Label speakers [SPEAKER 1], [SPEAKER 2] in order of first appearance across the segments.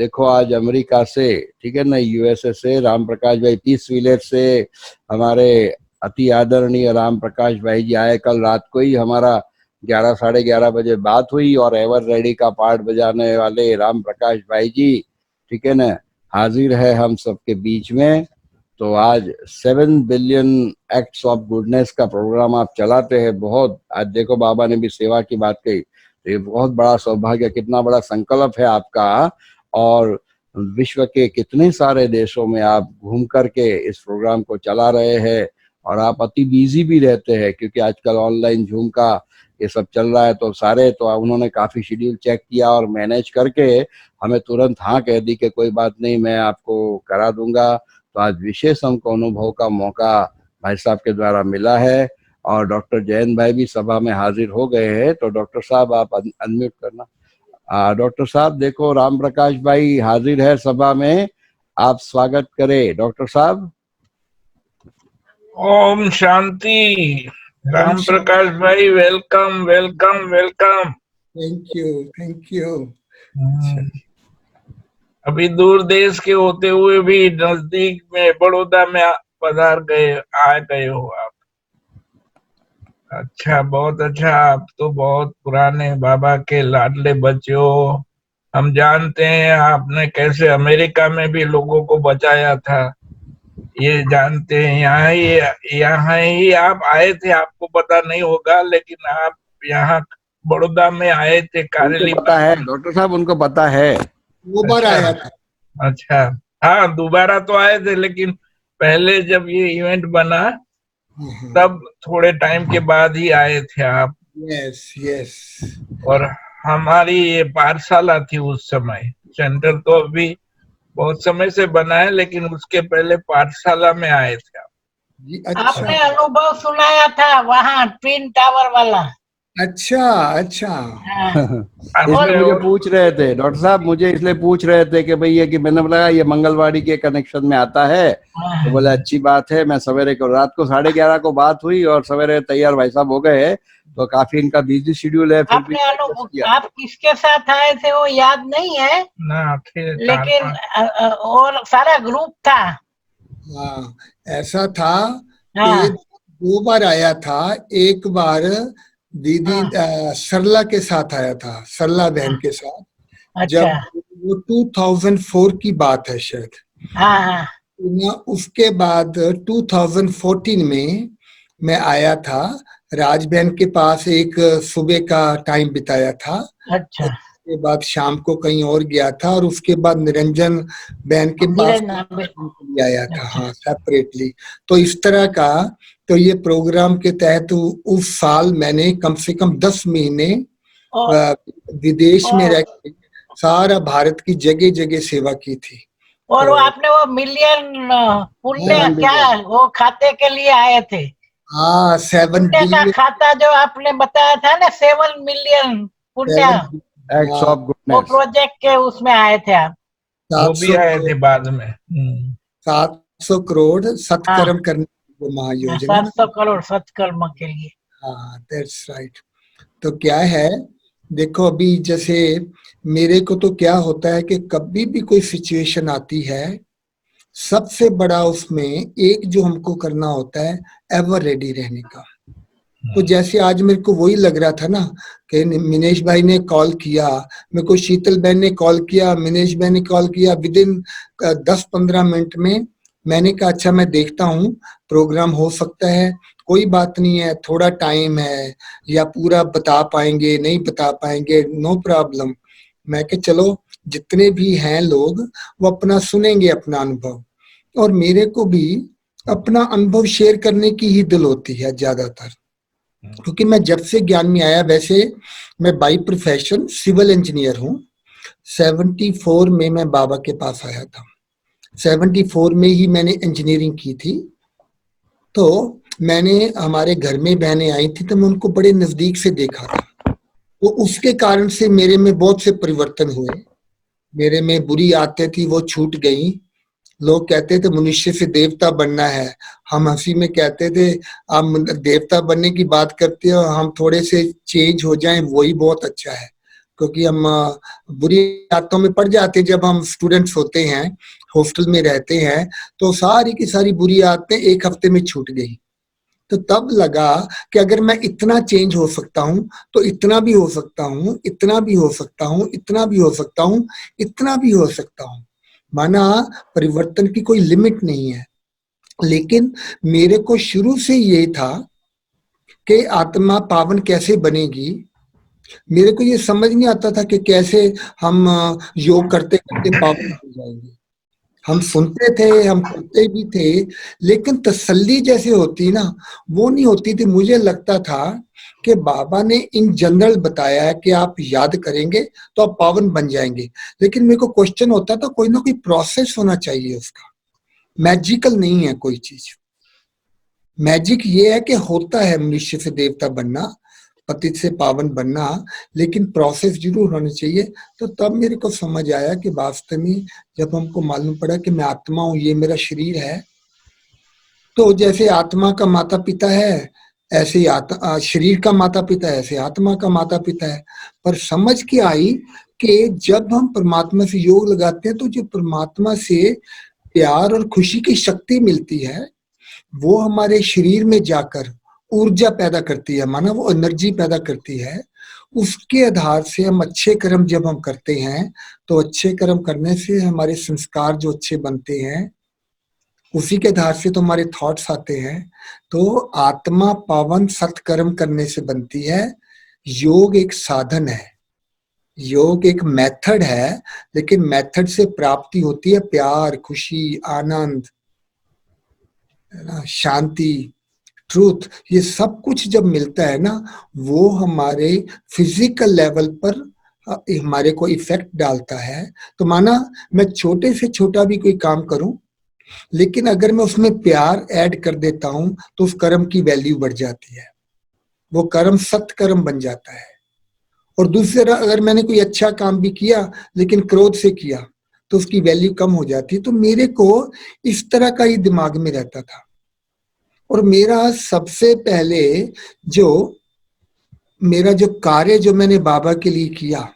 [SPEAKER 1] देखो आज अमेरिका से, ठीक है ना, यूएसए से राम प्रकाश भाई, 30 व्हीलर से हमारे अति आदरणीय राम प्रकाश भाई जी आए। कल रात को ही हमारा 11 साढ़े 11 बजे बात हुई और एवर रेडी का पार्ट बजाने वाले राम प्रकाश भाई जी, ठीक है ना, हाजिर है हम सबके बीच में। तो आज 7 बिलियन एक्ट्स ऑफ गुडनेस का प्रोग्राम आप चलाते हैं। बहुत, आज देखो बाबा ने भी सेवा की बात कही, तो ये बहुत बड़ा सौभाग्य, कितना बड़ा संकल्प है आपका। और विश्व के कितने सारे देशों में आप घूम करके इस प्रोग्राम को चला रहे हैं, और आप अति बिजी भी रहते हैं क्योंकि आजकल ऑनलाइन जूम का ये सब चल रहा है। तो सारे, तो उन्होंने काफी शेड्यूल चेक किया और मैनेज करके हमें तुरंत हाँ कह दी कि कोई बात नहीं, मैं आपको करा दूंगा। तो आज विशेष हमको अनुभव का मौका भाई साहब के द्वारा मिला है, और डॉक्टर जयंत भाई भी सभा में हाजिर हो गए हैं। तो डॉक्टर साहब आप अनम्यूट करना। डॉक्टर साहब देखो राम प्रकाश भाई हाजिर है सभा में, आप स्वागत करें डॉक्टर साहब।
[SPEAKER 2] ओम शांति। राम प्रकाश भाई welcome welcome welcome.
[SPEAKER 3] Thank you thank you.
[SPEAKER 2] अभी दूर देश के होते हुए भी नजदीक में बड़ौदा में पधार गए, आ गए हो आप। अच्छा, बहुत अच्छा। आप तो बहुत पुराने बाबा के लाडले बच्चे हो। हम जानते हैं आपने कैसे अमेरिका में भी लोगों को बचाया था, ये जानते हैं। यहाँ ही आप आए थे, आपको पता नहीं होगा, लेकिन आप यहाँ बड़ौदा में आए थे। कारेली
[SPEAKER 1] पता है डॉक्टर साहब, उनको पता है,
[SPEAKER 3] 2 बार आया था।
[SPEAKER 2] अच्छा, हाँ दोबारा तो आए थे, लेकिन पहले जब ये इवेंट बना तब थोड़े टाइम के बाद ही आए थे आप।
[SPEAKER 3] Yes yes.
[SPEAKER 2] और हमारी ये पाठशाला थी उस समय। सेंटर तो अभी बहुत समय से बना है, लेकिन उसके पहले पाठशाला में आए थे आप।
[SPEAKER 3] अच्छा।
[SPEAKER 4] आपने अनुभव सुनाया था वहाँ ट्विन टावर वाला।
[SPEAKER 3] अच्छा अच्छा।
[SPEAKER 1] इसलिए मुझे पूछ रहे थे डॉक्टर साहब, मुझे इसलिए पूछ रहे थे कि भैया, कि मैंने बोला ये मंगलवाड़ी के कनेक्शन में आता है, तो बोले अच्छी बात है। मैं सवेरे को, रात को 11:30 को बात हुई और सवेरे तैयार भाई साहब हो गए, तो काफी इनका बिजी शेड्यूल है। फिर भी
[SPEAKER 4] आप किसके साथ आए थे वो याद नहीं है
[SPEAKER 2] ना,
[SPEAKER 4] लेकिन और सारा ग्रुप था।
[SPEAKER 3] हाँ, ऐसा था कि 2 बार आया था। एक बार दीदी सरला के साथ आया था, सरला बहन के साथ।
[SPEAKER 4] अच्छा।
[SPEAKER 3] जब वो 2004 की बात है शायद।
[SPEAKER 4] हाँ।
[SPEAKER 3] उसके बाद 2014 में मैं आया था, राज बहन के पास एक सुबह का टाइम बिताया था।
[SPEAKER 4] अच्छा।
[SPEAKER 3] उसके बाद शाम को कहीं और गया था, और उसके बाद निरंजन बहन के पास आया था। हाँ, सेपरेटली। तो इस तरह का, तो ये प्रोग्राम के तहत उस साल मैंने कम से कम 10 महीने विदेश में रह के सारा भारत की जगह जगह सेवा की थी।
[SPEAKER 4] और तो आपने वो मिलियन पुण्य क्या वो खाते के लिए आए थे?
[SPEAKER 3] हाँ, 7 बिलियन
[SPEAKER 4] का खाता जो आपने बताया था ना, 7 मिलियन पुण्य
[SPEAKER 1] एक्ट्स ऑफ गुडनेस,
[SPEAKER 4] वो प्रोजेक्ट के उसमें आए थे आप।
[SPEAKER 2] वो भी आए थे बाद में।
[SPEAKER 3] 700 करोड़ सत्कर्म करने की महायोजना।
[SPEAKER 4] 700 करोड़ सत्कर्म के लिए।
[SPEAKER 3] हाँ, दैट्स राइट। तो क्या है, देखो अभी जैसे मेरे को तो क्या होता है कि कभी भी कोई सिचुएशन आती है, सबसे बड़ा उसमें एक जो हमको करना होता है, एवर रेडी रहने का। तो जैसे आज मेरे को वही लग रहा था ना कि मिनेश भाई ने कॉल किया, मेरे को शीतल बहन ने कॉल किया, मिनेश भाई ने कॉल किया, विद इन 10-15 मिनट में मैंने कहा अच्छा मैं देखता हूँ, प्रोग्राम हो सकता है, कोई बात नहीं है, थोड़ा टाइम है, या पूरा बता पाएंगे नहीं बता पाएंगे, नो प्रॉब्लम। मैं कहा चलो जितने भी हैं लोग वो अपना सुनेंगे अपना अनुभव, और मेरे को भी अपना अनुभव शेयर करने की ही दिल होती है ज्यादातर। क्योंकि मैं जब से ज्ञान में आया, वैसे मैं बाय प्रोफेशन सिविल इंजीनियर हूँ। 74 में मैं बाबा के पास आया था, 74 में ही मैंने इंजीनियरिंग की थी। तो मैंने, हमारे घर में बहनें आई थी तो मैं उनको बड़े नजदीक से देखा था, तो उसके कारण से मेरे में बहुत से परिवर्तन हुए। मेरे में बुरी आदतें थी, वो छूट गई। लोग कहते थे मनुष्य से देवता बनना है, हम हंसी में कहते थे आप देवता बनने की बात करते हो, हम थोड़े से चेंज हो जाएं वही बहुत अच्छा है। क्योंकि हम बुरी आदतों में पड़ जाते हैं जब हम स्टूडेंट्स होते हैं, हॉस्टल में रहते हैं, तो सारी की सारी बुरी आदतें एक हफ्ते में छूट गई। तो तब लगा कि अगर मैं इतना चेंज हो सकता हूँ तो इतना भी हो सकता हूँ, इतना भी हो सकता हूँ, इतना भी हो सकता हूँ, इतना भी हो सकता हूँ। माना परिवर्तन की कोई लिमिट नहीं है। लेकिन मेरे को शुरू से ये था कि आत्मा पावन कैसे बनेगी। मेरे को ये समझ नहीं आता था कि कैसे हम योग करते करते पावन बन जाएंगे। हम सुनते थे, हम करते भी थे, लेकिन तसल्ली जैसे होती ना, वो नहीं होती थी। मुझे लगता था कि बाबा ने इन जनरल बताया है कि आप याद करेंगे तो आप पावन बन जाएंगे, लेकिन मेरे को क्वेश्चन होता था कोई ना कोई प्रोसेस होना चाहिए उसका। मैजिकल नहीं है कोई चीज। मैजिक ये है कि होता है मनुष्य से देवता बनना, पतित से पावन बनना, लेकिन प्रोसेस जरूर होनी चाहिए। तो तब मेरे को समझ आया कि वास्तव में जब हमको मालूम पड़ा कि मैं आत्मा हूं, ये मेरा शरीर है, तो जैसे आत्मा का माता पिता है ऐसे ही शरीर का माता पिता है, ऐसे आत्मा का माता पिता है। पर समझ के आई कि जब हम परमात्मा से योग लगाते हैं तो जो परमात्मा से प्यार और खुशी की शक्ति मिलती है वो हमारे शरीर में जाकर ऊर्जा पैदा करती है, माना वो एनर्जी पैदा करती है। उसके आधार से हम अच्छे कर्म जब हम करते हैं तो अच्छे कर्म करने से हमारे संस्कार जो अच्छे बनते हैं, उसी के आधार से तो हमारे थॉट्स आते हैं। तो आत्मा पावन सत्कर्म करने से बनती है। योग एक साधन है, योग एक मेथड है, लेकिन मेथड से प्राप्ति होती है प्यार, खुशी, आनंद, शांति, ट्रूथ। ये सब कुछ जब मिलता है ना, वो हमारे फिजिकल लेवल पर हमारे को इफेक्ट डालता है। तो माना मैं छोटे से छोटा भी कोई काम करूं, लेकिन अगर मैं उसमें प्यार ऐड कर देता हूं तो उस कर्म की वैल्यू बढ़ जाती है, वो कर्म सत्कर्म बन जाता है। और दूसरा, अगर मैंने कोई अच्छा काम भी किया लेकिन क्रोध से किया तो उसकी वैल्यू कम हो जाती है। तो मेरे को इस तरह का ही दिमाग में रहता था। और मेरा सबसे पहले मेरा जो कार्य जो मैंने बाबा के लिए किया,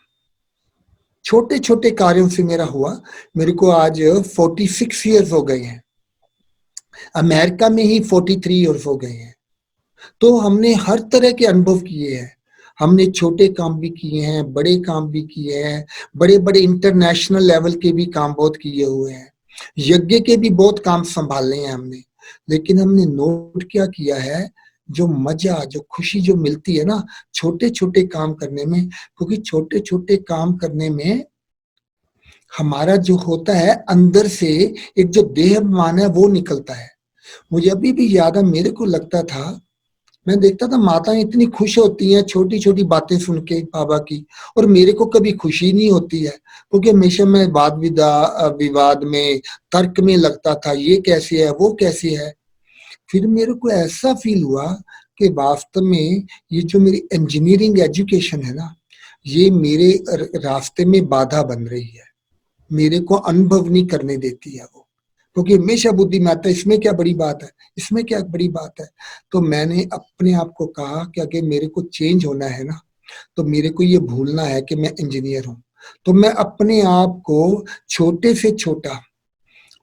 [SPEAKER 3] छोटे छोटे कार्यों से मेरा हुआ। मेरे को आज 46 ईयर्स हो गए हैं, अमेरिका में ही 43 ईयर्स हो गए हैं। तो हमने हर तरह के अनुभव किए हैं। हमने छोटे काम भी किए हैं, बड़े काम भी किए हैं, बड़े बड़े इंटरनेशनल लेवल के भी काम बहुत किए हुए हैं, यज्ञ के भी बहुत काम संभाले हैं हमने। लेकिन हमने नोट क्या किया है, जो मजा, जो खुशी जो मिलती है ना छोटे छोटे काम करने में, क्योंकि छोटे छोटे काम करने में हमारा जो होता है अंदर से एक जो देहाभिमान है वो निकलता है। मुझे अभी भी याद है, मेरे को लगता था, मैं देखता था माताएं इतनी खुश होती हैं छोटी छोटी बातें सुन के बाबा की, और मेरे को कभी खुशी नहीं होती है, क्योंकि हमेशा मैं वाद विवाद में, तर्क में लगता था, ये कैसे है, वो कैसे है। फिर मेरे को ऐसा फील हुआ कि वास्तव में ये जो मेरी इंजीनियरिंग एजुकेशन है ना, ये मेरे रास्ते में बाधा बन रही है, मेरे को अनुभव नहीं करने देती है वो। क्योंकि हमेशा बुद्धि में आता है इसमें क्या बड़ी बात है, इसमें क्या बड़ी बात है। तो मैंने अपने आप को कहा कि अगर मेरे को चेंज होना है ना, तो मेरे को ये भूलना है कि मैं इंजीनियर हूं। तो मैं अपने आप को छोटे से छोटा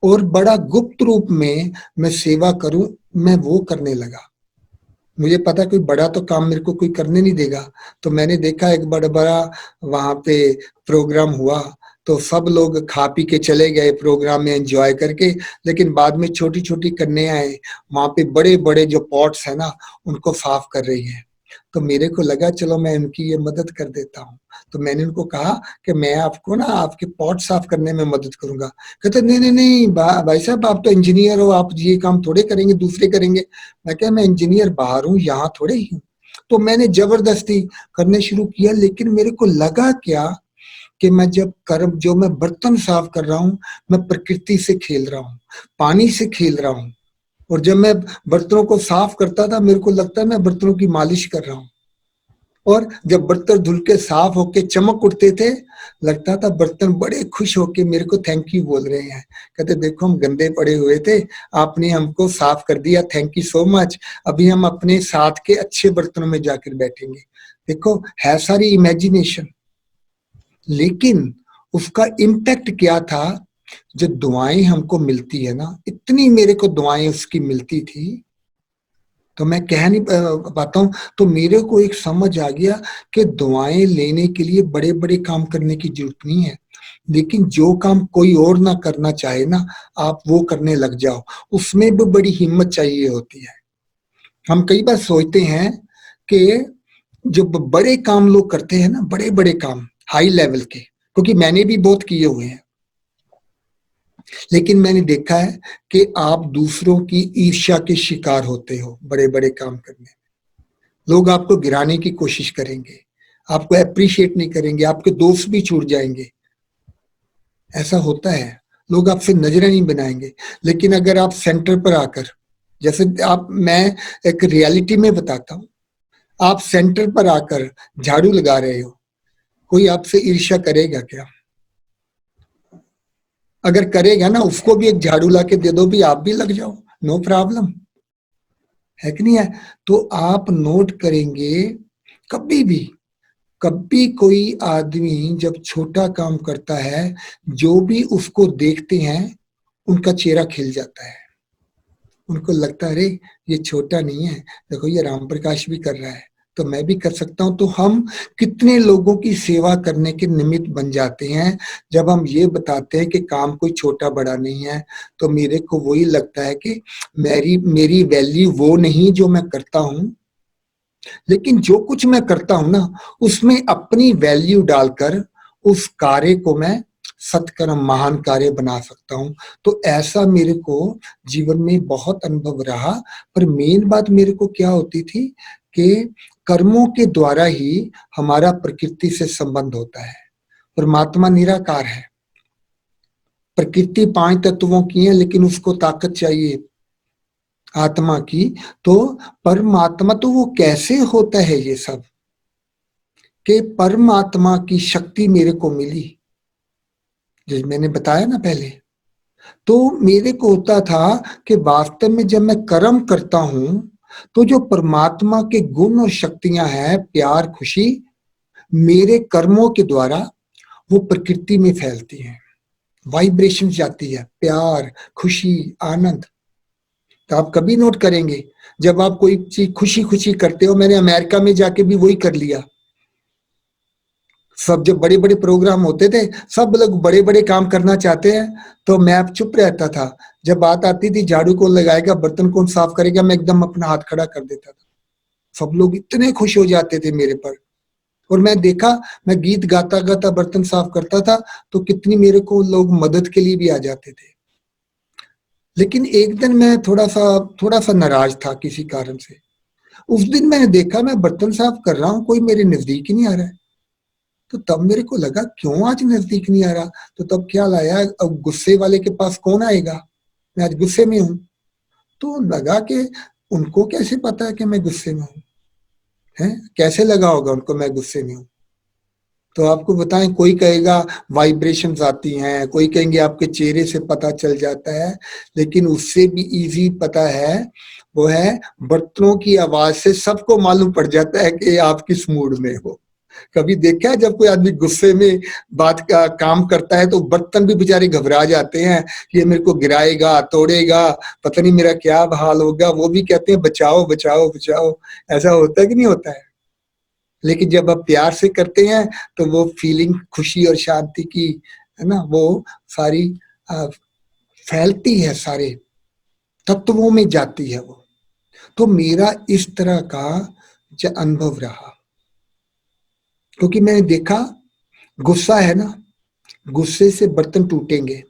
[SPEAKER 3] और बड़ा गुप्त रूप में मैं सेवा करूं, मैं वो करने लगा। मुझे पता कोई बड़ा तो काम मेरे को कोई करने नहीं देगा। तो मैंने देखा एक बड़ा बड़ा वहां पे प्रोग्राम हुआ, तो सब लोग खा पी के चले गए प्रोग्राम में एंजॉय करके, लेकिन बाद में छोटी छोटी कन्याएं वहां पे बड़े बड़े जो पॉट्स है ना उनको साफ कर रही है। तो मेरे को लगा चलो मैं उनकी ये मदद कर देता हूँ। तो मैंने उनको कहा कि मैं आपको ना आपके पॉट साफ करने में मदद करूंगा। कहते नहीं नहीं नहीं भाई साहब, आप तो इंजीनियर हो, आप ये काम थोड़े करेंगे, दूसरे करेंगे। मैं क्या, मैं इंजीनियर बाहर हूँ, यहाँ थोड़े ही हूँ। तो मैंने जबरदस्ती करने शुरू किया। लेकिन मेरे को लगा क्या कि मैं जब कर्म, जो मैं बर्तन साफ कर रहा हूँ, मैं प्रकृति से खेल रहा हूँ, पानी से खेल रहा हूँ। और जब मैं बर्तनों को साफ करता था, मेरे को लगता है मैं बर्तनों की मालिश कर रहा हूँ। और जब बर्तन धुल के साफ होके चमक उठते थे, लगता था बर्तन बड़े खुश होके मेरे को थैंक यू बोल रहे हैं। कहते देखो हम गंदे पड़े हुए थे, आपने हमको साफ कर दिया, थैंक यू सो मच। अभी हम अपने साथ के अच्छे बर्तनों में जाकर बैठेंगे। देखो है सारी इमेजिनेशन। लेकिन उसका इम्पैक्ट क्या था, जो दुआएं हमको मिलती है ना, इतनी मेरे को दुआएं उसकी मिलती थी, तो मैं कह नहीं पाता हूं। तो मेरे को एक समझ आ गया कि दुआएं लेने के लिए बड़े बड़े काम करने की जरूरत नहीं है, लेकिन जो काम कोई और ना करना चाहे ना, आप वो करने लग जाओ, उसमें भी बड़ी हिम्मत चाहिए होती है। हम कई बार सोचते हैं कि जो बड़े काम लोग करते हैं ना, बड़े बड़े काम हाई लेवल के, क्योंकि मैंने भी बहुत किए हुए हैं, लेकिन मैंने देखा है कि आप दूसरों की ईर्ष्या के शिकार होते हो बड़े बड़े काम करने में। लोग आपको गिराने की कोशिश करेंगे, आपको अप्रिशिएट नहीं करेंगे, आपके दोस्त भी छूट जाएंगे, ऐसा होता है। लोग आपसे नजरें नहीं बनाएंगे। लेकिन अगर आप सेंटर पर आकर, जैसे आप, मैं एक रियलिटी में बताता हूँ, आप सेंटर पर आकर झाड़ू लगा रहे हो, कोई आपसे ईर्ष्या करेगा क्या? अगर करेगा ना, उसको भी एक झाड़ू ला के दे दो, भी आप भी लग जाओ, नो प्रॉब्लम, है कि नहीं है? तो आप नोट करेंगे, कभी भी, कभी कोई आदमी जब छोटा काम करता है, जो भी उसको देखते हैं उनका चेहरा खिल जाता है, उनको लगता है अरे ये छोटा नहीं है, देखो ये राम प्रकाश भी कर रहा है, तो मैं भी कर सकता हूं। तो हम कितने लोगों की सेवा करने के निमित्त बन जाते हैं जब हम ये बताते हैं कि काम कोई छोटा बड़ा नहीं है। तो मेरे को वही लगता है कि मेरी मेरी वैल्यू वो नहीं जो मैं करता हूं, लेकिन जो कुछ मैं करता हूं ना, उसमें अपनी वैल्यू डालकर उस कार्य को मैं सत्कर्म, महान कार्य बना सकता हूं। तो ऐसा मेरे को जीवन में बहुत अनुभव रहा। पर मेन बात मेरे को क्या होती थी कि कर्मों के द्वारा ही हमारा प्रकृति से संबंध होता है। परमात्मा निराकार है, प्रकृति 5 तत्वों की है, लेकिन उसको ताकत चाहिए आत्मा की। तो परमात्मा, तो वो कैसे होता है ये सब, कि परमात्मा की शक्ति मेरे को मिली, जैसे मैंने बताया ना पहले। तो मेरे को होता था कि वास्तव में जब मैं कर्म करता हूं, तो जो परमात्मा के गुण और शक्तियां हैं, प्यार, खुशी, मेरे कर्मों के द्वारा वो प्रकृति में फैलती हैं, वाइब्रेशन जाती है, प्यार, खुशी, आनंद। तो आप कभी नोट करेंगे, जब आप कोई चीज खुशी खुशी करते हो, मैंने अमेरिका में जाके भी वही कर लिया। सब जब बड़े बड़े प्रोग्राम होते थे, सब लोग बड़े बड़े काम करना चाहते हैं, तो मैं अब चुप रहता था। जब बात आती थी झाड़ू कौन लगाएगा, बर्तन कौन साफ करेगा, मैं एकदम अपना हाथ खड़ा कर देता था। सब लोग इतने खुश हो जाते थे मेरे पर। और मैं देखा, मैं गीत गाता गाता बर्तन साफ करता था, तो कितनी मेरे को लोग मदद के लिए भी आ जाते थे। लेकिन एक दिन मैं थोड़ा सा नाराज था किसी कारण से। उस दिन मैंने देखा, मैं बर्तन साफ कर रहा हूँ, कोई मेरे नजदीक ही नहीं आ रहा है। तो तब मेरे को लगा क्यों आज नजदीक नहीं आ रहा। तो तब ख्याल आया, अब गुस्से वाले के पास कौन आएगा, मैं आज गुस्से में हूं। तो लगा कि उनको कैसे पता है कि मैं गुस्से में हूं, है कैसे लगा होगा उनको मैं गुस्से में हूं। तो आपको बताएं, कोई कहेगा वाइब्रेशंस आती हैं, कोई कहेंगे आपके चेहरे से पता चल जाता है, लेकिन उससे भी इजी पता है, वो है बर्तनों की आवाज से सबको मालूम पड़ जाता है कि आप किस मूड में हो। कभी देखा है जब कोई आदमी गुस्से में बात का काम करता है, तो बर्तन भी बेचारे घबरा जाते हैं, ये मेरे को गिराएगा, तोड़ेगा, पता नहीं मेरा क्या हाल होगा। वो भी कहते हैं बचाओ बचाओ बचाओ। ऐसा होता है कि नहीं होता है? लेकिन जब आप प्यार से करते हैं, तो वो फीलिंग खुशी और शांति की, है ना, वो सारी फैलती है, सारे तत्वों में जाती है वो। तो मेरा इस तरह का अनुभव रहा, क्योंकि मैंने देखा, गुस्सा है ना, गुस्से से बर्तन टूटेंगे,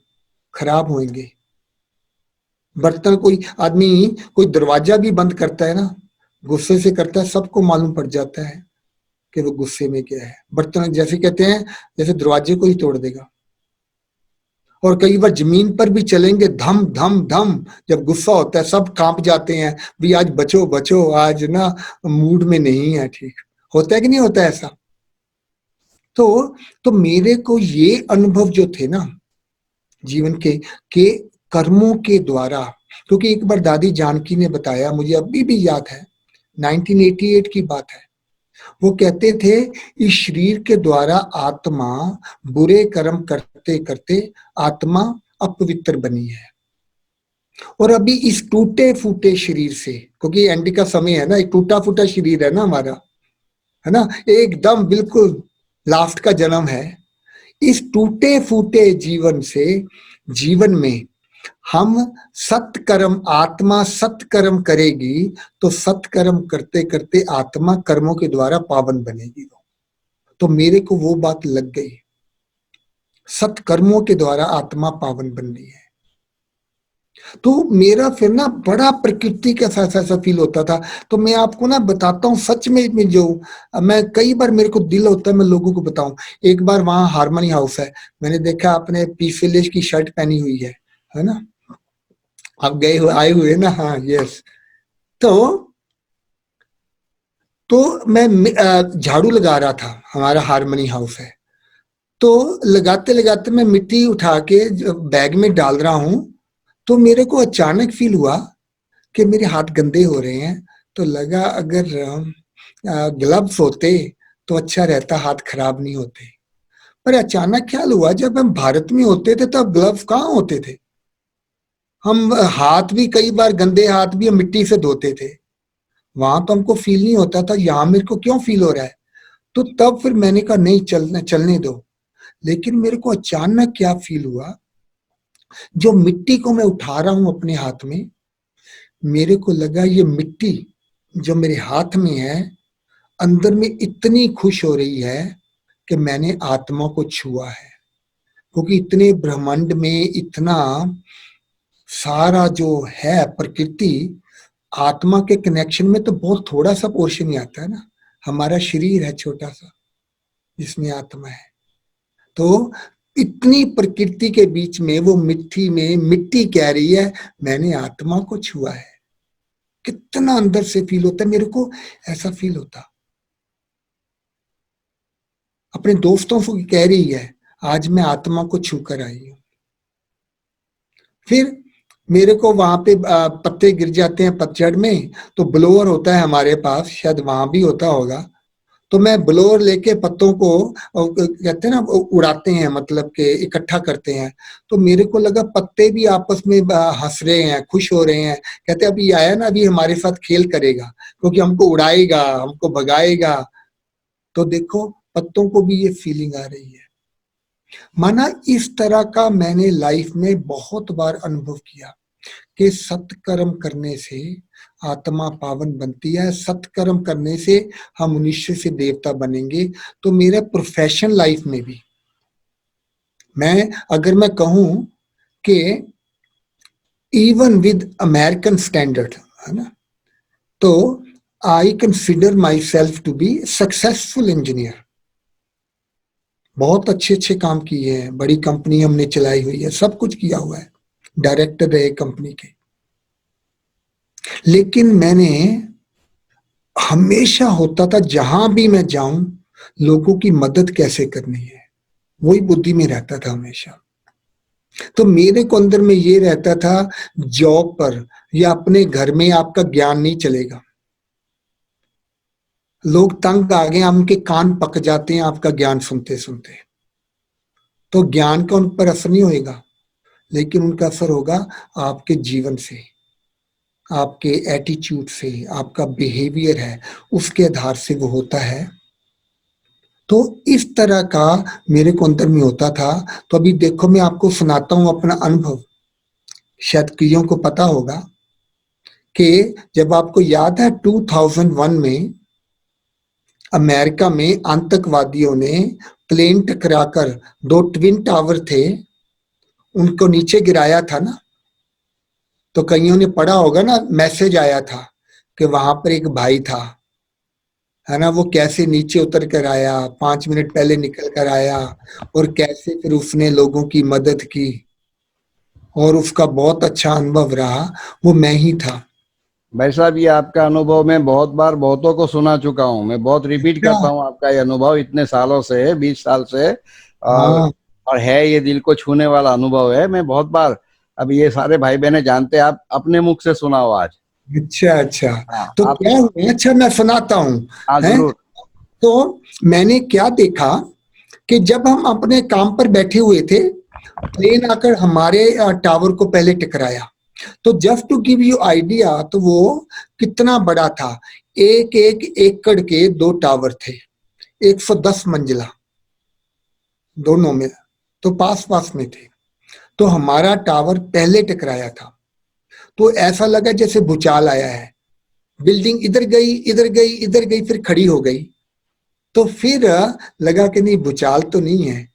[SPEAKER 3] खराब होंगे। बर्तन, कोई आदमी कोई दरवाजा भी बंद करता है ना, गुस्से से करता है, सबको मालूम पड़ जाता है कि वो गुस्से में क्या है। बर्तन जैसे कहते हैं, जैसे दरवाजे को ही तोड़ देगा। और कई बार जमीन पर भी चलेंगे, धम धम धम। जब गुस्सा होता है सब कांप जाते हैं, भी आज बचो बचो, आज ना मूड में नहीं है। ठीक होता है कि नहीं होता है ऐसा? तो मेरे को ये अनुभव जो थे ना जीवन के कर्मों के द्वारा, क्योंकि एक बार दादी जानकी ने बताया, मुझे अभी भी याद है, 1988 की बात है। वो कहते थे इस शरीर के द्वारा आत्मा बुरे कर्म करते करते आत्मा अपवित्र बनी है, और अभी इस टूटे फूटे शरीर से, क्योंकि एंड का समय है ना, एक टूटा फूटा शरीर है ना हमारा, है ना, एकदम बिल्कुल लास्ट का जन्म है। इस टूटे फूटे जीवन से जीवन में हम सत्कर्म, आत्मा सत्कर्म करेगी तो सत्कर्म करते करते आत्मा कर्मों के द्वारा पावन बनेगी। तो मेरे को वो बात लग गई, सत्कर्मों के द्वारा आत्मा पावन बन रही है। तो मेरा फिर ना बड़ा प्रकृति के साथ ऐसा फील होता था। तो मैं आपको ना बताता हूँ सच में जो मैं कई बार मेरे को दिल होता है मैं लोगों को बताऊं। एक बार वहां हारमोनी हाउस है, मैंने देखा आपने पीस विलेज की शर्ट पहनी हुई है ना, आप गए हुए आए हुए ना, हाँ यस। तो मैं झाड़ू लगा रहा था, हमारा हारमोनी हाउस है, तो लगाते लगाते मैं मिट्टी उठा के बैग में डाल रहा हूं, तो मेरे को अचानक फील हुआ कि मेरे हाथ गंदे हो रहे हैं। तो लगा अगर ग्लव्स होते तो अच्छा रहता, हाथ खराब नहीं होते। पर अचानक ख्याल हुआ जब हम भारत में होते थे तब ग्लव्स कहाँ होते थे, हम हाथ भी कई बार गंदे हाथ भी हम मिट्टी से धोते थे, वहां तो हमको फील नहीं होता था, यहाँ मेरे को क्यों फील हो रहा है। तो तब फिर मैंने कहा नहीं, चलने दो। लेकिन मेरे को अचानक क्या फील हुआ, जो मिट्टी को मैं उठा रहा हूं अपने हाथ में, मेरे को लगा ये मिट्टी जो मेरे हाथ में है अंदर में इतनी खुश हो रही है कि मैंने आत्मा को छुआ है। क्योंकि इतने ब्रह्मांड में इतना सारा जो है प्रकृति, आत्मा के कनेक्शन में तो बहुत थोड़ा सा पोर्शन ही आता है ना, हमारा शरीर है छोटा सा जिसमें आत्मा है। तो इतनी प्रकृति के बीच में वो मिट्टी में मिट्टी कह रही है मैंने आत्मा को छुआ है। कितना अंदर से फील होता है, मेरे को ऐसा फील होता। अपने दोस्तों को कह रही है आज मैं आत्मा को छू कर आई हूं। फिर मेरे को वहां पे पत्ते गिर जाते हैं पतझड़ में, तो ब्लोअर होता है हमारे पास, शायद वहां भी होता होगा। तो मैं ब्लोअर लेके पत्तों को कहते हैं ना उड़ाते हैं, मतलब कि इकट्ठा करते हैं। तो मेरे को लगा पत्ते भी आपस में हंस रहे हैं, खुश हो रहे हैं, कहते अभी आया ना, अभी हमारे साथ खेल करेगा, क्योंकि हमको उड़ाएगा, हमको भगाएगा। तो देखो पत्तों को भी ये फीलिंग आ रही है। माना इस तरह का मैंने लाइफ में बहुत बार अनुभव किया कि सत्कर्म करने से आत्मा पावन बनती है, सत्कर्म करने से हम मनुष्य से देवता बनेंगे। तो मेरे प्रोफेशनल लाइफ में भी मैं अगर मैं कहूं कि इवन विद अमेरिकन स्टैंडर्ड, है ना, तो I consider myself to be successful engineer. बहुत अच्छे अच्छे काम किए हैं, बड़ी कंपनी हमने चलाई हुई है, सब कुछ किया हुआ है, डायरेक्टर रहे कंपनी के। लेकिन मैंने हमेशा होता था जहां भी मैं जाऊं लोगों की मदद कैसे करनी है, वही बुद्धि में रहता था हमेशा। तो मेरे को अंदर में ये रहता था जॉब पर या अपने घर में आपका ज्ञान नहीं चलेगा। लोग तंग आ गए, उनके कान पक जाते हैं आपका ज्ञान सुनते सुनते, तो ज्ञान का उन पर असर नहीं होगा, लेकिन उनका असर होगा आपके जीवन से, आपके एटीट्यूड से, आपका बिहेवियर है उसके आधार से वो होता है। तो इस तरह का मेरे को अंदर में होता था। तो अभी देखो मैं आपको सुनाता हूं अपना अनुभव, शायद कईयों को पता होगा कि जब आपको याद है 2001 में अमेरिका में आतंकवादियों ने प्लेन टकराकर 2 ट्विन टावर थे उनको नीचे गिराया था ना। तो कईयों ने पढ़ा होगा ना, मैसेज आया था कि वहां पर एक भाई था, है ना, वो कैसे नीचे उतर कर आया, 5 मिनट पहले निकल कर आया, और कैसे फिर उसने लोगों की मदद की, और उसका बहुत अच्छा अनुभव रहा, वो मैं ही था।
[SPEAKER 1] भाई साहब ये आपका अनुभव मैं बहुत बार बहुतों को सुना चुका हूँ, मैं बहुत रिपीट करता हूँ आपका ये अनुभव, इतने सालों से, 20 साल से।
[SPEAKER 3] हाँ
[SPEAKER 1] और है ये दिल को छूने वाला अनुभव है, मैं बहुत बार, अब ये सारे भाई बहने जानते हैं, आप अपने मुख से सुना हो आज।
[SPEAKER 3] अच्छा अच्छा।
[SPEAKER 1] हाँ
[SPEAKER 3] तो
[SPEAKER 1] आप,
[SPEAKER 3] क्या हुआ, अच्छा मैं सुनाता हूँ।
[SPEAKER 1] हाँ
[SPEAKER 3] हैं,
[SPEAKER 1] जरूर।
[SPEAKER 3] तो मैंने क्या देखा कि जब हम अपने काम पर बैठे हुए थे, प्लेन आकर हमारे टावर को पहले टकराया। तो just to give you idea, तो वो कितना बड़ा था। एक एक एकड़ के 2 टावर थे, 110 मंजिला दोनों में, तो पास पास में थे। तो हमारा टावर पहले टकराया था। तो ऐसा लगा जैसे भूचाल आया है, बिल्डिंग इधर गई इधर गई इधर गई, फिर खड़ी हो गई। तो फिर लगा कि नहीं, भूचाल तो नहीं है,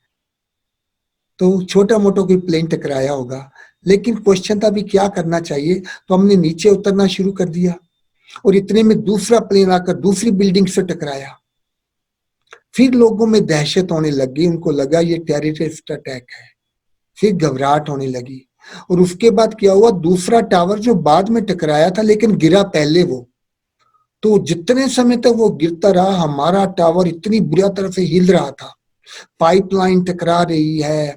[SPEAKER 3] तो छोटा मोटा कोई प्लेन टकराया होगा। लेकिन क्वेश्चन था अभी क्या करना चाहिए, तो हमने नीचे उतरना शुरू कर दिया और इतने में दूसरा प्लेन आकर दूसरी बिल्डिंग से टकराया। फिर लोगों में दहशत होने लगी, उनको लगा ये टेररिस्ट अटैक है, फिर घबराहट होने लगी। और उसके बाद क्या हुआ, दूसरा टावर जो बाद में टकराया था लेकिन गिरा पहले वो, तो जितने समय तक वो गिरता रहा हमारा टावर इतनी बुरी तरह से हिल रहा था। पाइपलाइन टकरा रही है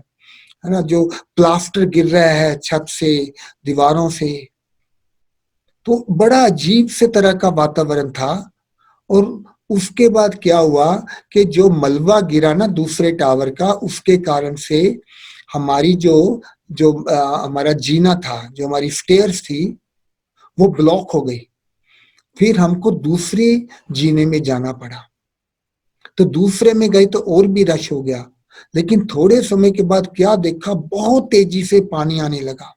[SPEAKER 3] ना, जो प्लास्टर गिर रहा है छत से, दीवारों से। तो बड़ा अजीब से तरह का वातावरण था। और उसके बाद क्या हुआ कि जो मलबा गिरा ना दूसरे टावर का, उसके कारण से हमारी जो जो हमारा जीना था, जो हमारी स्टेयर्स थी, वो ब्लॉक हो गई। फिर हमको दूसरे जीने में जाना पड़ा। तो दूसरे में गए तो और भी रश हो गया। लेकिन थोड़े समय के बाद क्या देखा, बहुत तेजी से पानी आने लगा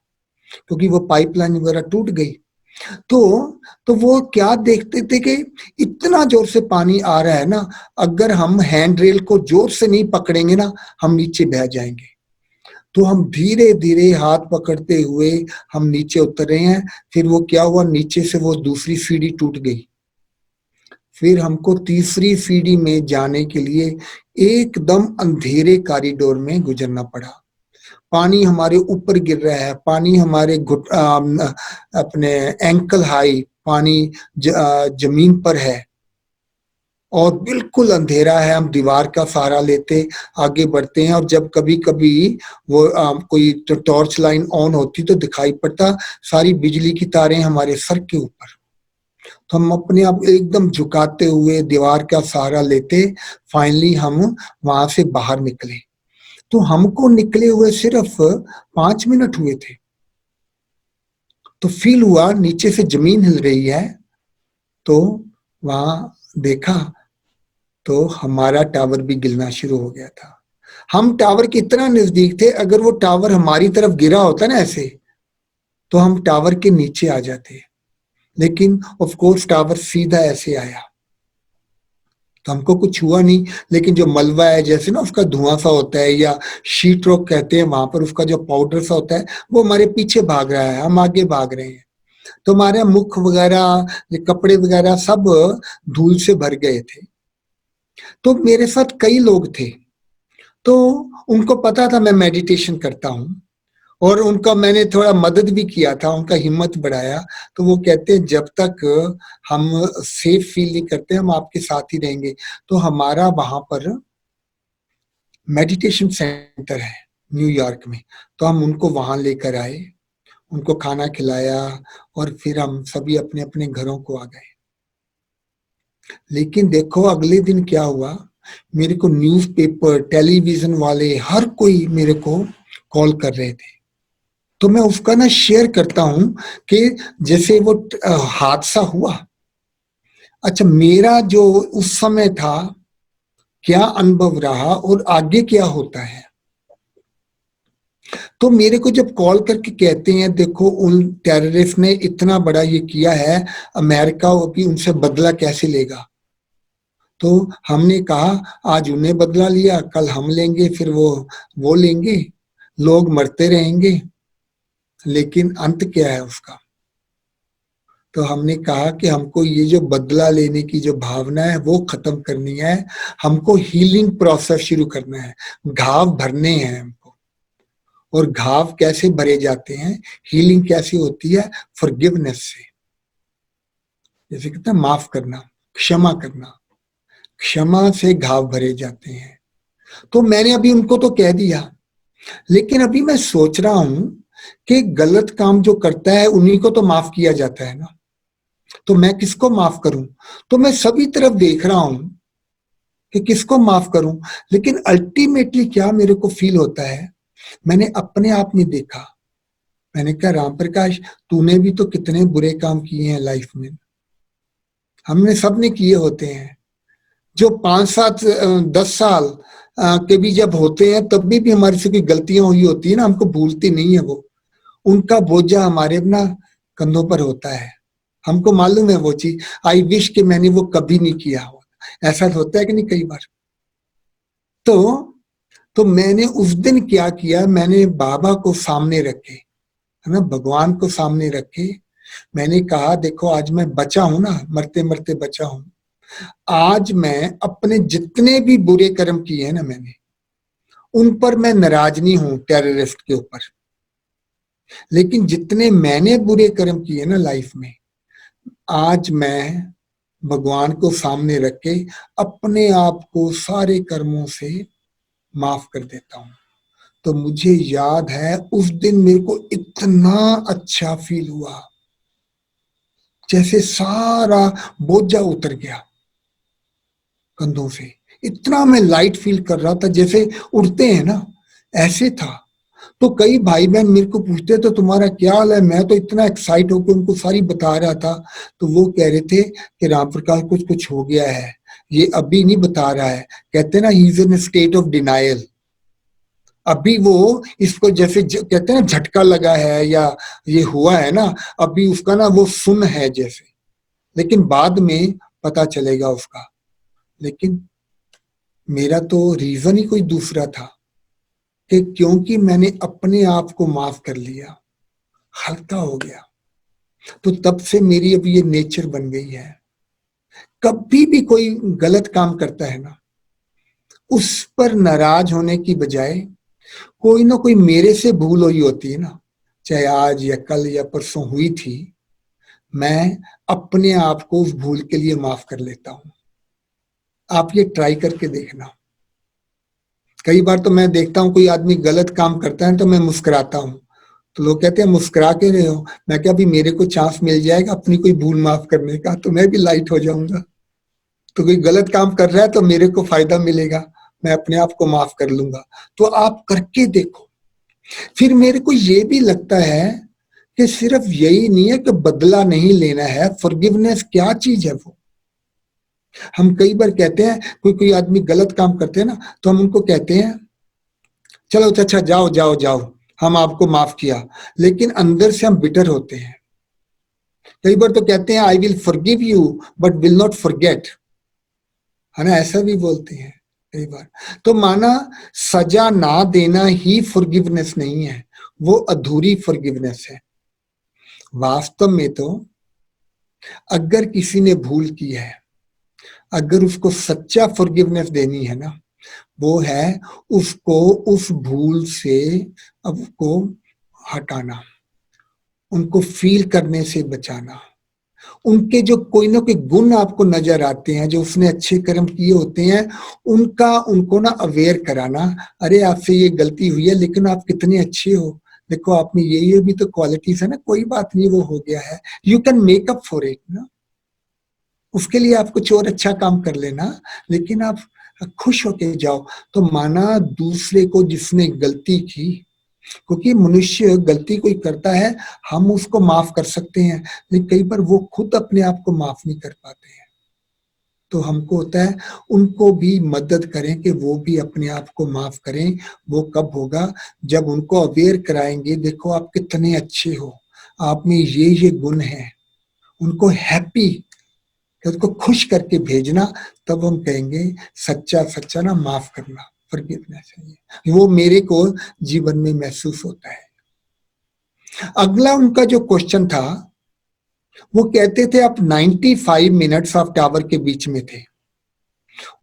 [SPEAKER 3] क्योंकि वो पाइपलाइन वगैरह टूट गई। तो वो क्या देखते थे कि इतना जोर से पानी आ रहा है ना, अगर हम हैंड रेल को जोर से नहीं पकड़ेंगे ना, हम नीचे बह जाएंगे। तो हम धीरे धीरे हाथ पकड़ते हुए हम नीचे उतरे हैं। फिर वो क्या हुआ, नीचे से वो दूसरी सीढ़ी टूट गई। फिर हमको तीसरी सीढ़ी में जाने के लिए एकदम अंधेरे कॉरिडोर में गुजरना पड़ा। पानी हमारे ऊपर गिर रहा है, पानी हमारे अपने एंकल हाई पानी जमीन पर है और बिल्कुल अंधेरा है। हम दीवार का सहारा लेते आगे बढ़ते हैं और जब कभी कभी वो कोई टॉर्च लाइन ऑन होती तो दिखाई पड़ता सारी बिजली की तारें हमारे सर के ऊपर। तो हम अपने आप एकदम झुकाते हुए दीवार का सहारा लेते फाइनली हम वहां से बाहर निकले। तो हमको निकले हुए सिर्फ 5 मिनट हुए थे। तो फील हुआ नीचे से जमीन हिल रही है। तो वहां देखा तो हमारा टावर भी गिरना शुरू हो गया था। हम टावर के इतना नजदीक थे, अगर वो टावर हमारी तरफ गिरा होता ना ऐसे, तो हम टावर के नीचे आ जाते। लेकिन ऑफ कोर्स टावर सीधा ऐसे आया, तो हमको कुछ हुआ नहीं। लेकिन जो मलबा है, जैसे ना उसका धुआं सा होता है या शीट रॉक कहते हैं, वहां पर उसका जो पाउडर सा होता है वो हमारे पीछे भाग रहा है, हम आगे भाग रहे हैं। तो हमारे मुख वगैरह, कपड़े वगैरह सब धूल से भर गए थे। तो मेरे साथ कई लोग थे, तो उनको पता था मैं मेडिटेशन करता हूँ और उनका मैंने थोड़ा मदद भी किया था, उनका हिम्मत बढ़ाया। तो वो कहते हैं जब तक हम सेफ फील नहीं करते हम आपके साथ ही रहेंगे। तो हमारा वहां पर मेडिटेशन सेंटर है न्यूयॉर्क में, तो हम उनको वहां लेकर आए, उनको खाना खिलाया और फिर हम सभी अपने अपने घरों को आ गए। लेकिन देखो अगले दिन क्या हुआ, मेरे को न्यूज़पेपर, टेलीविजन वाले हर कोई मेरे को कॉल कर रहे थे। तो मैं उसका ना शेयर करता हूं कि जैसे वो हादसा हुआ। अच्छा, मेरा जो उस समय था क्या अनुभव रहा और आगे क्या होता है। तो मेरे को जब कॉल करके कहते हैं देखो उन टेररिस्ट ने इतना बड़ा ये किया है, अमेरिका भी उनसे बदला कैसे लेगा। तो हमने कहा आज उन्हें बदला लिया, कल हम लेंगे, फिर वो लेंगे, लोग मरते रहेंगे, लेकिन अंत क्या है उसका। तो हमने कहा कि हमको ये जो बदला लेने की जो भावना है वो खत्म करनी है, हमको हीलिंग प्रोसेस शुरू करना है, घाव भरने हैं हमको। और घाव कैसे भरे जाते हैं, हीलिंग कैसे होती है, फॉरगिवनेस से। जैसे कहते हैं माफ करना, क्षमा करना, क्षमा से घाव भरे जाते हैं। तो मैंने अभी उनको तो कह दिया, लेकिन अभी मैं सोच रहा हूं कि गलत काम जो करता है उन्हीं को तो माफ किया जाता है ना, तो मैं किसको माफ करूं। तो मैं सभी तरफ देख रहा हूं कि किसको माफ करूं। लेकिन अल्टीमेटली क्या मेरे को फील होता है, मैंने अपने आप में देखा, मैंने कहा राम प्रकाश तूने भी तो कितने बुरे काम किए हैं लाइफ में, हमने सबने किए होते हैं। जो 5-7 10 साल के भी जब होते हैं तब भी हमारे से कोई गलतियां हुई होती है ना, हमको भूलती नहीं है वो, उनका बोझा हमारे ना कंधों पर होता है, हमको मालूम है वो चीज। आई विश कि मैंने वो कभी नहीं किया हो, ऐसा होता है कि नहीं कई बार। तो मैंने उस दिन क्या किया, मैंने बाबा को सामने रखे, है ना, भगवान को सामने रखे, मैंने कहा देखो आज मैं बचा हूं ना, मरते मरते बचा हूं, आज मैं अपने जितने भी बुरे कर्म किए हैं ना मैंने, उन पर मैं नाराज नहीं हूं टेररिस्ट के ऊपर, लेकिन जितने मैंने बुरे कर्म किए ना लाइफ में, आज मैं भगवान को सामने रख के अपने आप को सारे कर्मों से माफ कर देता हूं। तो मुझे याद है उस दिन मेरे को इतना अच्छा फील हुआ, जैसे सारा बोझा उतर गया कंधों से, इतना मैं लाइट फील कर रहा था, जैसे उड़ते हैं ना ऐसे था। तो कई भाई बहन मेरे को पूछते तो तुम्हारा क्या हाल है, मैं तो इतना एक्साइट होकर उनको सारी बता रहा था, तो वो कह रहे थे कि राम प्रकाश कुछ कुछ हो गया है, ये अभी नहीं बता रहा है, कहते ना he is in state of denial, अभी वो इसको जैसे कहते हैं ना झटका लगा है या ये हुआ है ना, अभी उसका ना वो सुन है जैसे, लेकिन बाद में पता चलेगा उसका। लेकिन मेरा तो रीजन ही कोई दूसरा था कि क्योंकि मैंने अपने आप को माफ कर लिया, हल्का हो गया, तो तब से मेरी अब ये नेचर बन गई है, कभी भी कोई गलत काम करता है ना, उस पर नाराज होने की बजाय, कोई ना कोई मेरे से भूल हुई होती है ना, चाहे आज या कल या परसों हुई थी, मैं अपने आप को उस भूल के लिए माफ कर लेता हूं। आप ये ट्राई करके देखना। कई बार तो मैं देखता हूं कोई आदमी गलत काम करता है तो मैं मुस्कुराता हूं, तो लोग कहते हैं मुस्कुरा के रहे हो, मैं क्या अभी मेरे को चांस मिल जाएगा अपनी कोई भूल माफ करने का तो मैं भी लाइट हो जाऊंगा। तो कोई गलत काम कर रहा है तो मेरे को फायदा मिलेगा, मैं अपने आप को माफ कर लूंगा। तो आप करके देखो। फिर मेरे को ये भी लगता है कि सिर्फ यही नहीं है कि बदला नहीं लेना है, फॉरगिवनेस क्या चीज है वो। हम कई बार कहते हैं कोई कोई आदमी गलत काम करते हैं ना, तो हम उनको कहते हैं चलो अच्छा जाओ जाओ जाओ हम आपको माफ किया, लेकिन अंदर से हम बिटर होते हैं। कई बार तो कहते हैं I will forgive you but will not forget, है ना, ऐसा भी बोलते हैं कई बार। तो माना सजा ना देना ही फॉरगिवनेस नहीं है, वो अधूरी फॉरगिवनेस है। वास्तव में तो अगर किसी ने भूल की है, अगर उसको सच्चा फॉरगिवनेस देनी है ना, वो है उसको उस भूल से अब को हटाना, उनको फील करने से बचाना, उनके जो कोई ना कोई गुण आपको नजर आते हैं जो उसने अच्छे कर्म किए होते हैं, उनका उनको ना अवेयर कराना, अरे आपसे ये गलती हुई है लेकिन आप कितने अच्छे हो, देखो आप में ये भी तो क्वालिटीज है ना, कोई बात नहीं वो हो गया है, you can make up for it ना। उसके लिए आप कुछ और अच्छा काम कर लेना, लेकिन आप खुश होके जाओ। तो माना दूसरे को जिसने गलती की, क्योंकि मनुष्य गलती कोई करता है हम उसको माफ कर सकते हैं, लेकिन कई बार वो खुद अपने आप को माफ नहीं कर पाते हैं। तो हमको होता है उनको भी मदद करें कि वो भी अपने आप को माफ करें। वो कब होगा, जब उनको अवेयर कराएंगे, देखो आप कितने अच्छे हो, आप में ये गुण है, उनको हैप्पी, उनको खुश करके भेजना, तब हम कहेंगे सच्चा सच्चा ना माफ करना, फॉरगिवनेस है। वो मेरे को जीवन में महसूस होता है। अगला उनका जो क्वेश्चन था, वो कहते थे आप 95 मिनट्स ऑफ टावर के बीच में थे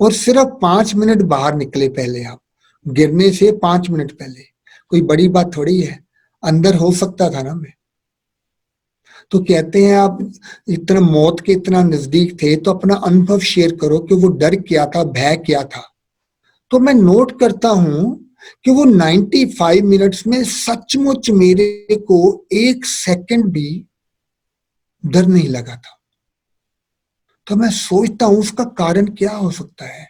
[SPEAKER 3] और सिर्फ 5 मिनट बाहर निकले, पहले आप गिरने से 5 मिनट पहले, कोई बड़ी बात थोड़ी है, अंदर हो सकता था ना मैं। तो कहते हैं आप इतना मौत के इतना नजदीक थे तो अपना अनुभव शेयर करो कि वो डर क्या था, भय क्या था। तो मैं नोट करता हूं कि वो 95 मिनट्स में सचमुच मेरे को 1 सेकंड भी डर नहीं लगा था। तो मैं सोचता हूं उसका कारण क्या हो सकता है।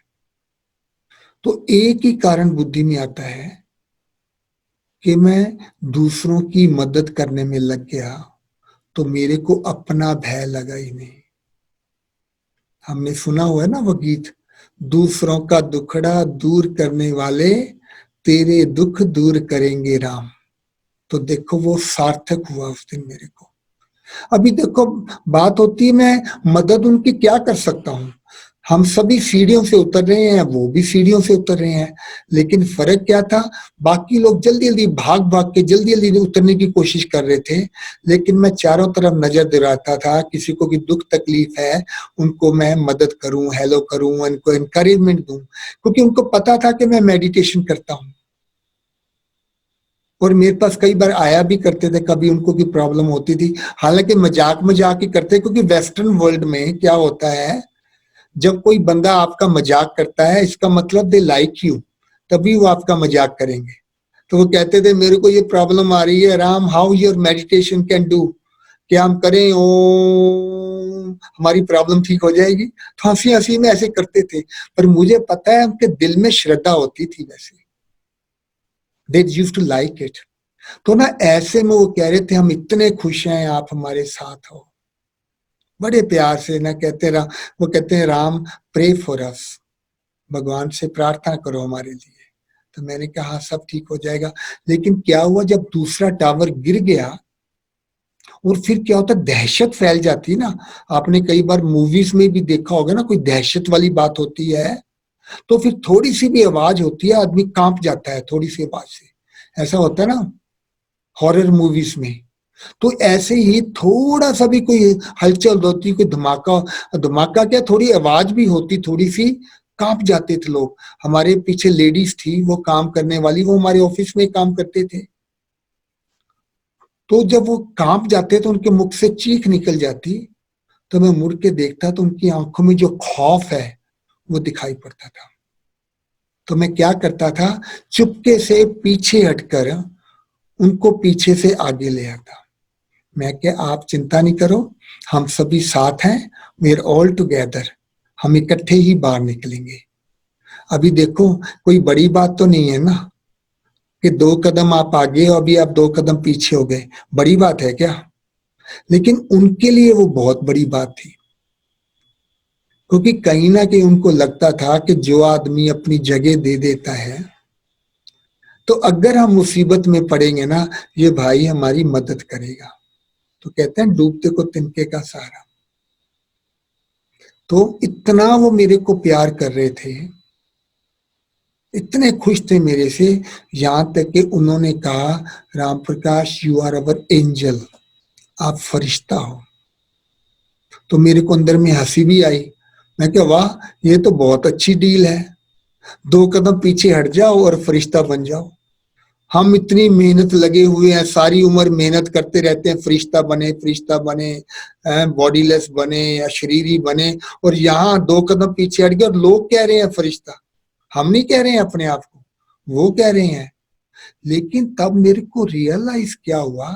[SPEAKER 3] तो एक ही कारण बुद्धि में आता है कि मैं दूसरों की मदद करने में लग गया तो मेरे को अपना भय लगा ही नहीं। हमने सुना हुआ है ना वो गीत, दूसरों का दुखड़ा दूर करने वाले तेरे दुख दूर करेंगे राम। तो देखो वो सार्थक हुआ उस दिन मेरे को। अभी देखो बात होती है मैं मदद उनकी क्या कर सकता हूँ। हम सभी सीढ़ियों से उतर रहे हैं, वो भी सीढ़ियों से उतर रहे हैं, लेकिन फर्क क्या था, बाकी लोग जल्दी जल्दी भाग भाग के जल्दी जल्दी उतरने की कोशिश कर रहे थे, लेकिन मैं चारों तरफ नजर दिलाता था, किसी को भी दुख तकलीफ है उनको मैं मदद करूं, हेलो करूं, उनको एनकरेजमेंट दूं, क्योंकि उनको पता था कि मैं मेडिटेशन करता हूं। और मेरे पास कई बार आया भी करते थे, कभी उनको की प्रॉब्लम होती थी, हालांकि मजाक मजाक ही करते, क्योंकि वेस्टर्न वर्ल्ड में क्या होता है, जब कोई बंदा आपका मजाक करता है इसका मतलब दे लाइक यू, तभी वो आपका मजाक करेंगे। तो वो कहते थे मेरे को ये प्रॉब्लम आ रही है Ram, how your meditation can do, क्या हम करें ओम, हमारी प्रॉब्लम ठीक हो जाएगी। तो हंसी हंसी में ऐसे करते थे, पर मुझे पता है उनके दिल में श्रद्धा होती थी, वैसे they used to like it. तो ना ऐसे में वो कह रहे थे हम इतने खुश हैं आप हमारे साथ हो, बड़े प्यार से ना कहते रहा, वो कहते हैं राम प्रे फॉर अस, भगवान से प्रार्थना करो हमारे लिए। तो मैंने कहा सब ठीक हो जाएगा। लेकिन क्या हुआ, जब दूसरा टावर गिर गया और फिर क्या होता, दहशत फैल जाती है ना। आपने कई बार मूवीज में भी देखा होगा ना, कोई दहशत वाली बात होती है तो फिर थोड़ी सी भी आवाज होती है आदमी कांप जाता है, थोड़ी सी आवाज से, ऐसा होता है ना हॉरर मूवीज में। तो ऐसे ही थोड़ा सा भी कोई हलचल होती, कोई धमाका, धमाका क्या थोड़ी आवाज भी होती थोड़ी सी, कांप जाते थे लोग। हमारे पीछे लेडीज थी वो काम करने वाली, वो हमारे ऑफिस में काम करते थे, तो जब वो कांप जाते तो उनके मुख से चीख निकल जाती, तो मैं मुड़ के देखता तो उनकी आंखों में जो खौफ है वो दिखाई पड़ता था। तो मैं क्या करता था, चुपके से पीछे हटकर उनको पीछे से आगे ले आता। मैं क्या आप चिंता नहीं करो, हम सभी साथ हैं, वी आर ऑल टुगेदर, हम इकट्ठे ही बाहर निकलेंगे। अभी देखो कोई बड़ी बात तो नहीं है ना कि 2 कदम आप आगे हो, अभी आप 2 कदम पीछे हो गए, बड़ी बात है क्या? लेकिन उनके लिए वो बहुत बड़ी बात थी, क्योंकि कहीं ना कहीं उनको लगता था कि जो आदमी अपनी जगह दे देता है, तो अगर हम मुसीबत में पड़ेंगे ना, ये भाई हमारी मदद करेगा। तो कहते हैं डूबते को तिनके का सहारा। तो इतना वो मेरे को प्यार कर रहे थे, इतने खुश थे मेरे से, यहां तक कि उन्होंने कहा Ram Prakash you are our angel, आप फरिश्ता हो। तो मेरे को अंदर में हंसी भी आई। मैं क्या वाह, ये तो बहुत अच्छी डील है, 2 कदम पीछे हट जाओ और फरिश्ता बन जाओ। हम इतनी मेहनत लगे हुए हैं, सारी उम्र मेहनत करते रहते हैं, फरिश्ता बने, फरिश्ता बने, बॉडीलेस बने या शरीरी बने, और यहाँ 2 कदम पीछे हट गए और लोग कह रहे हैं फरिश्ता। हम नहीं कह रहे हैं अपने आप को, वो कह रहे हैं। लेकिन तब मेरे को रियलाइज क्या हुआ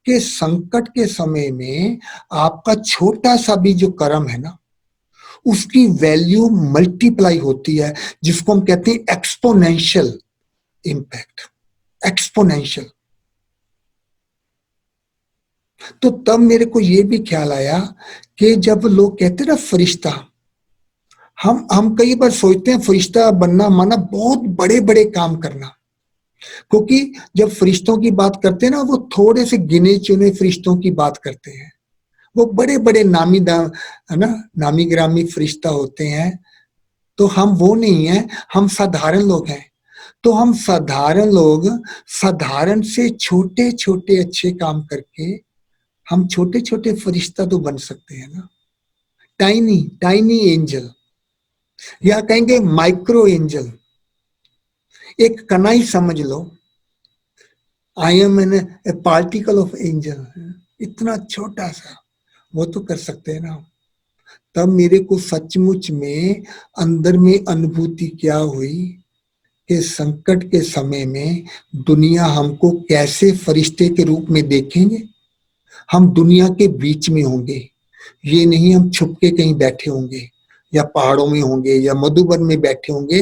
[SPEAKER 3] कि संकट के समय में आपका छोटा सा भी जो कर्म है ना, उसकी वैल्यू मल्टीप्लाई होती है, जिसको हम कहते हैं एक्सपोनेंशियल इम्पैक्ट, एक्सपोनेंशियल। तो तब मेरे को ये भी ख्याल आया कि जब लोग कहते ना फरिश्ता, हम कई बार सोचते हैं फरिश्ता बनना माना बहुत बड़े बड़े काम करना, क्योंकि जब फरिश्तों की बात करते हैं ना, वो थोड़े से गिने चुने फरिश्तों की बात करते हैं, वो बड़े बड़े नामी है ना, नामी ग्रामी फरिश्ता होते हैं। तो हम वो नहीं है, हम साधारण लोग हैं। तो हम साधारण लोग साधारण से छोटे छोटे अच्छे काम करके हम छोटे छोटे फरिश्ता तो बन सकते हैं ना, टाइनी टाइनी एंजल, या कहेंगे माइक्रो एंजल। एक कनाई समझ लो, I am an a particle of angel, इतना छोटा सा वो तो कर सकते हैं ना। तब मेरे को सचमुच में अंदर में अनुभूति क्या हुई कि संकट के समय में दुनिया हमको कैसे फरिश्ते के रूप में देखेंगे। हम दुनिया के बीच में होंगे, ये नहीं हम छुप के कहीं बैठे होंगे, या पहाड़ों में होंगे या मधुबन में बैठे होंगे,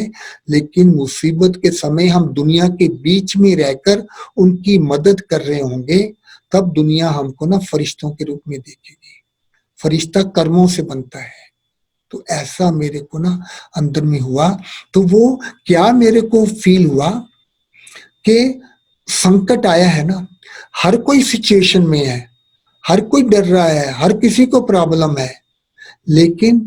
[SPEAKER 3] लेकिन मुसीबत के समय हम दुनिया के बीच में रहकर उनकी मदद कर रहे होंगे, तब दुनिया हमको ना फरिश्तों के रूप में देखेगी। फरिश्ता कर्मों से बनता है। तो ऐसा मेरे को ना अंदर में हुआ। तो वो क्या मेरे को फील हुआ कि संकट आया है ना, हर कोई सिचुएशन में है, हर कोई डर रहा है, हर किसी को प्रॉब्लम है, लेकिन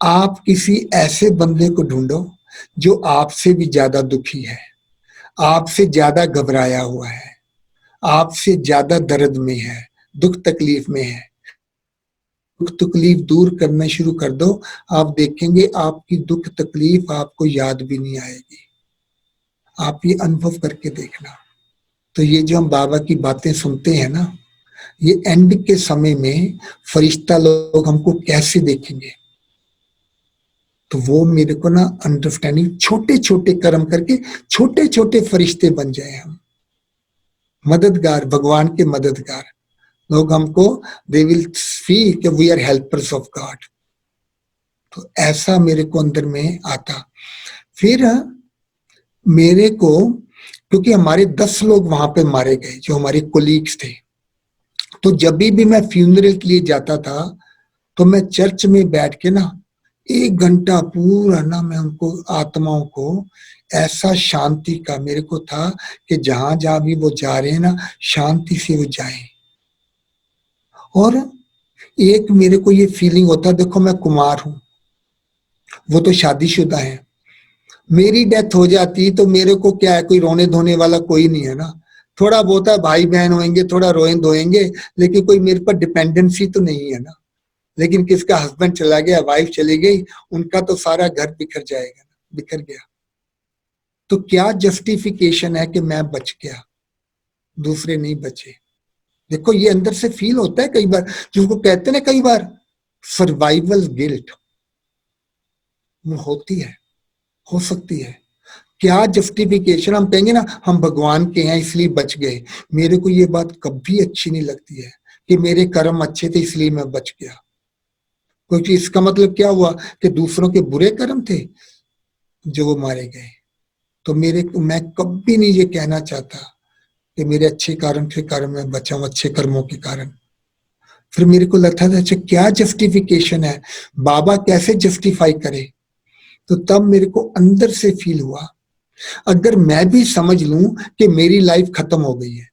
[SPEAKER 3] आप किसी ऐसे बंदे को ढूंढो जो आपसे भी ज्यादा दुखी है, आपसे ज्यादा घबराया हुआ है, आपसे ज्यादा दर्द में है, दुख तकलीफ में है। दुख तकलीफ दूर करना शुरू कर दो, आप देखेंगे आपकी दुख तकलीफ आपको याद भी नहीं आएगी। आप ये अनुभव करके देखना। तो ये जो हम बाबा की बातें सुनते हैं ना, ये एंड के समय में फरिश्ता लोग हमको कैसे देखेंगे, तो वो मेरे को ना अंडरस्टैंडिंग, छोटे छोटे कर्म करके छोटे छोटे फरिश्ते बन जाए हम, मददगार, भगवान के मददगार लोग हमको, दे विल फील कि we are helpers of God. तो ऐसा मेरे को अंदर में आता। फिर मेरे को, क्योंकि हमारे 10 लोग वहां पे मारे गए जो हमारे कोलीग्स थे, तो जब भी मैं फ्यूनरल के लिए जाता था तो मैं चर्च में बैठ के ना 1 घंटा पूरा ना मैं उनको, आत्माओं को ऐसा शांति का मेरे को था कि जहां जहां भी वो जा रहे हैं ना, शांति से वो जाएं। और एक मेरे को ये फीलिंग होता, देखो मैं कुमार हूं, वो तो शादीशुदा है, मेरी डेथ हो जाती तो मेरे को क्या है, कोई रोने धोने वाला कोई नहीं है ना। थोड़ा बहुत है, भाई बहन होंगे, थोड़ा रोए धोएंगे, लेकिन कोई मेरे पर डिपेंडेंसी तो नहीं है ना। लेकिन किसका हस्बैंड चला गया, वाइफ चली गई, उनका तो सारा घर बिखर जाएगा, बिखर गया। तो क्या जस्टिफिकेशन है कि मैं बच गया, दूसरे नहीं बचे। देखो ये अंदर से फील होता है कई बार, जिसको कहते हैं ना कई बार सर्वाइवल गिल्ट, वो होती है, हो सकती है। क्या जस्टिफिकेशन, हम कहेंगे ना हम भगवान के हैं इसलिए बच गए, मेरे को ये बात कभी अच्छी नहीं लगती है कि मेरे कर्म अच्छे थे इसलिए मैं बच गया। क्योंकि इसका मतलब क्या हुआ कि दूसरों के बुरे कर्म थे जो वो मारे गए। तो मैं कभी नहीं ये कहना चाहता कि मेरे अच्छे कारण के कारण मैं बचा हूं, अच्छे कर्मों के कारण। फिर मेरे को लगता था अच्छा क्या जस्टिफिकेशन है, बाबा कैसे जस्टिफाई करे। तो तब मेरे को अंदर से फील हुआ, अगर मैं भी समझ लूं कि मेरी लाइफ खत्म हो गई है,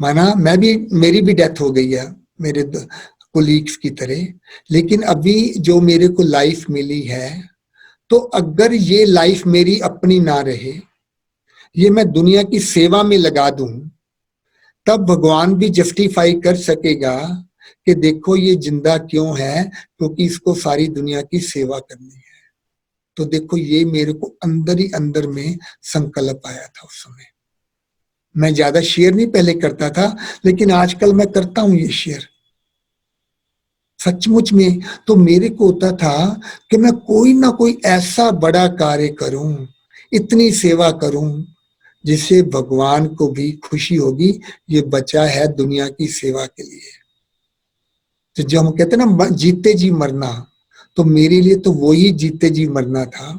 [SPEAKER 3] माना मेरी भी डेथ हो गई है मेरे कोलीग्स की तरह, लेकिन अभी जो मेरे को लाइफ मिली है, तो अगर ये लाइफ मेरी अपनी ना रहे, ये मैं दुनिया की सेवा में लगा दूं, तब भगवान भी जस्टिफाई कर सकेगा कि देखो ये जिंदा क्यों है, क्योंकि इसको सारी दुनिया की सेवा करनी है। तो देखो ये मेरे को अंदर ही अंदर में संकल्प आया था उस समय। मैं ज्यादा शेयर नहीं पहले करता था, लेकिन आजकल मैं करता हूं ये शेयर सचमुच में। तो मेरे को होता था कि मैं कोई ना कोई ऐसा बड़ा कार्य करूं, इतनी सेवा करूं जिससे भगवान को भी खुशी होगी, ये बचा है दुनिया की सेवा के लिए। तो जो हम कहते हैं ना जीते जी मरना, तो मेरे लिए तो वही जीते जी मरना था।